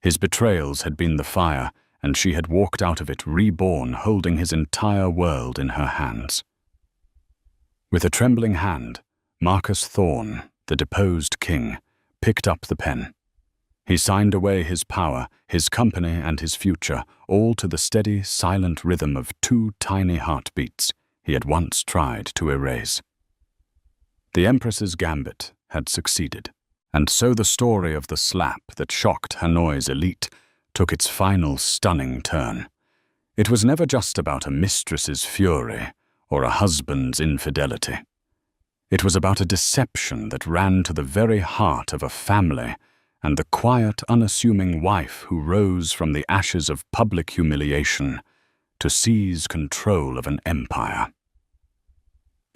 His betrayals had been the fire, and she had walked out of it reborn, holding his entire world in her hands. With a trembling hand, Marcus Thorne, the deposed king, picked up the pen. He signed away his power, his company, and his future, all to the steady, silent rhythm of 2 tiny heartbeats he had once tried to erase. The Empress's gambit had succeeded, and so the story of the slap that shocked Hanoi's elite took its final stunning turn. It was never just about a mistress's fury or a husband's infidelity. It was about a deception that ran to the very heart of a family and the quiet, unassuming wife who rose from the ashes of public humiliation to seize control of an empire.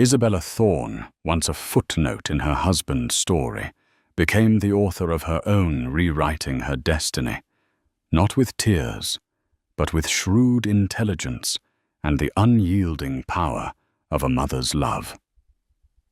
Isabella Thorne, once a footnote in her husband's story, became the author of her own rewriting her destiny, not with tears, but with shrewd intelligence and the unyielding power of a mother's love.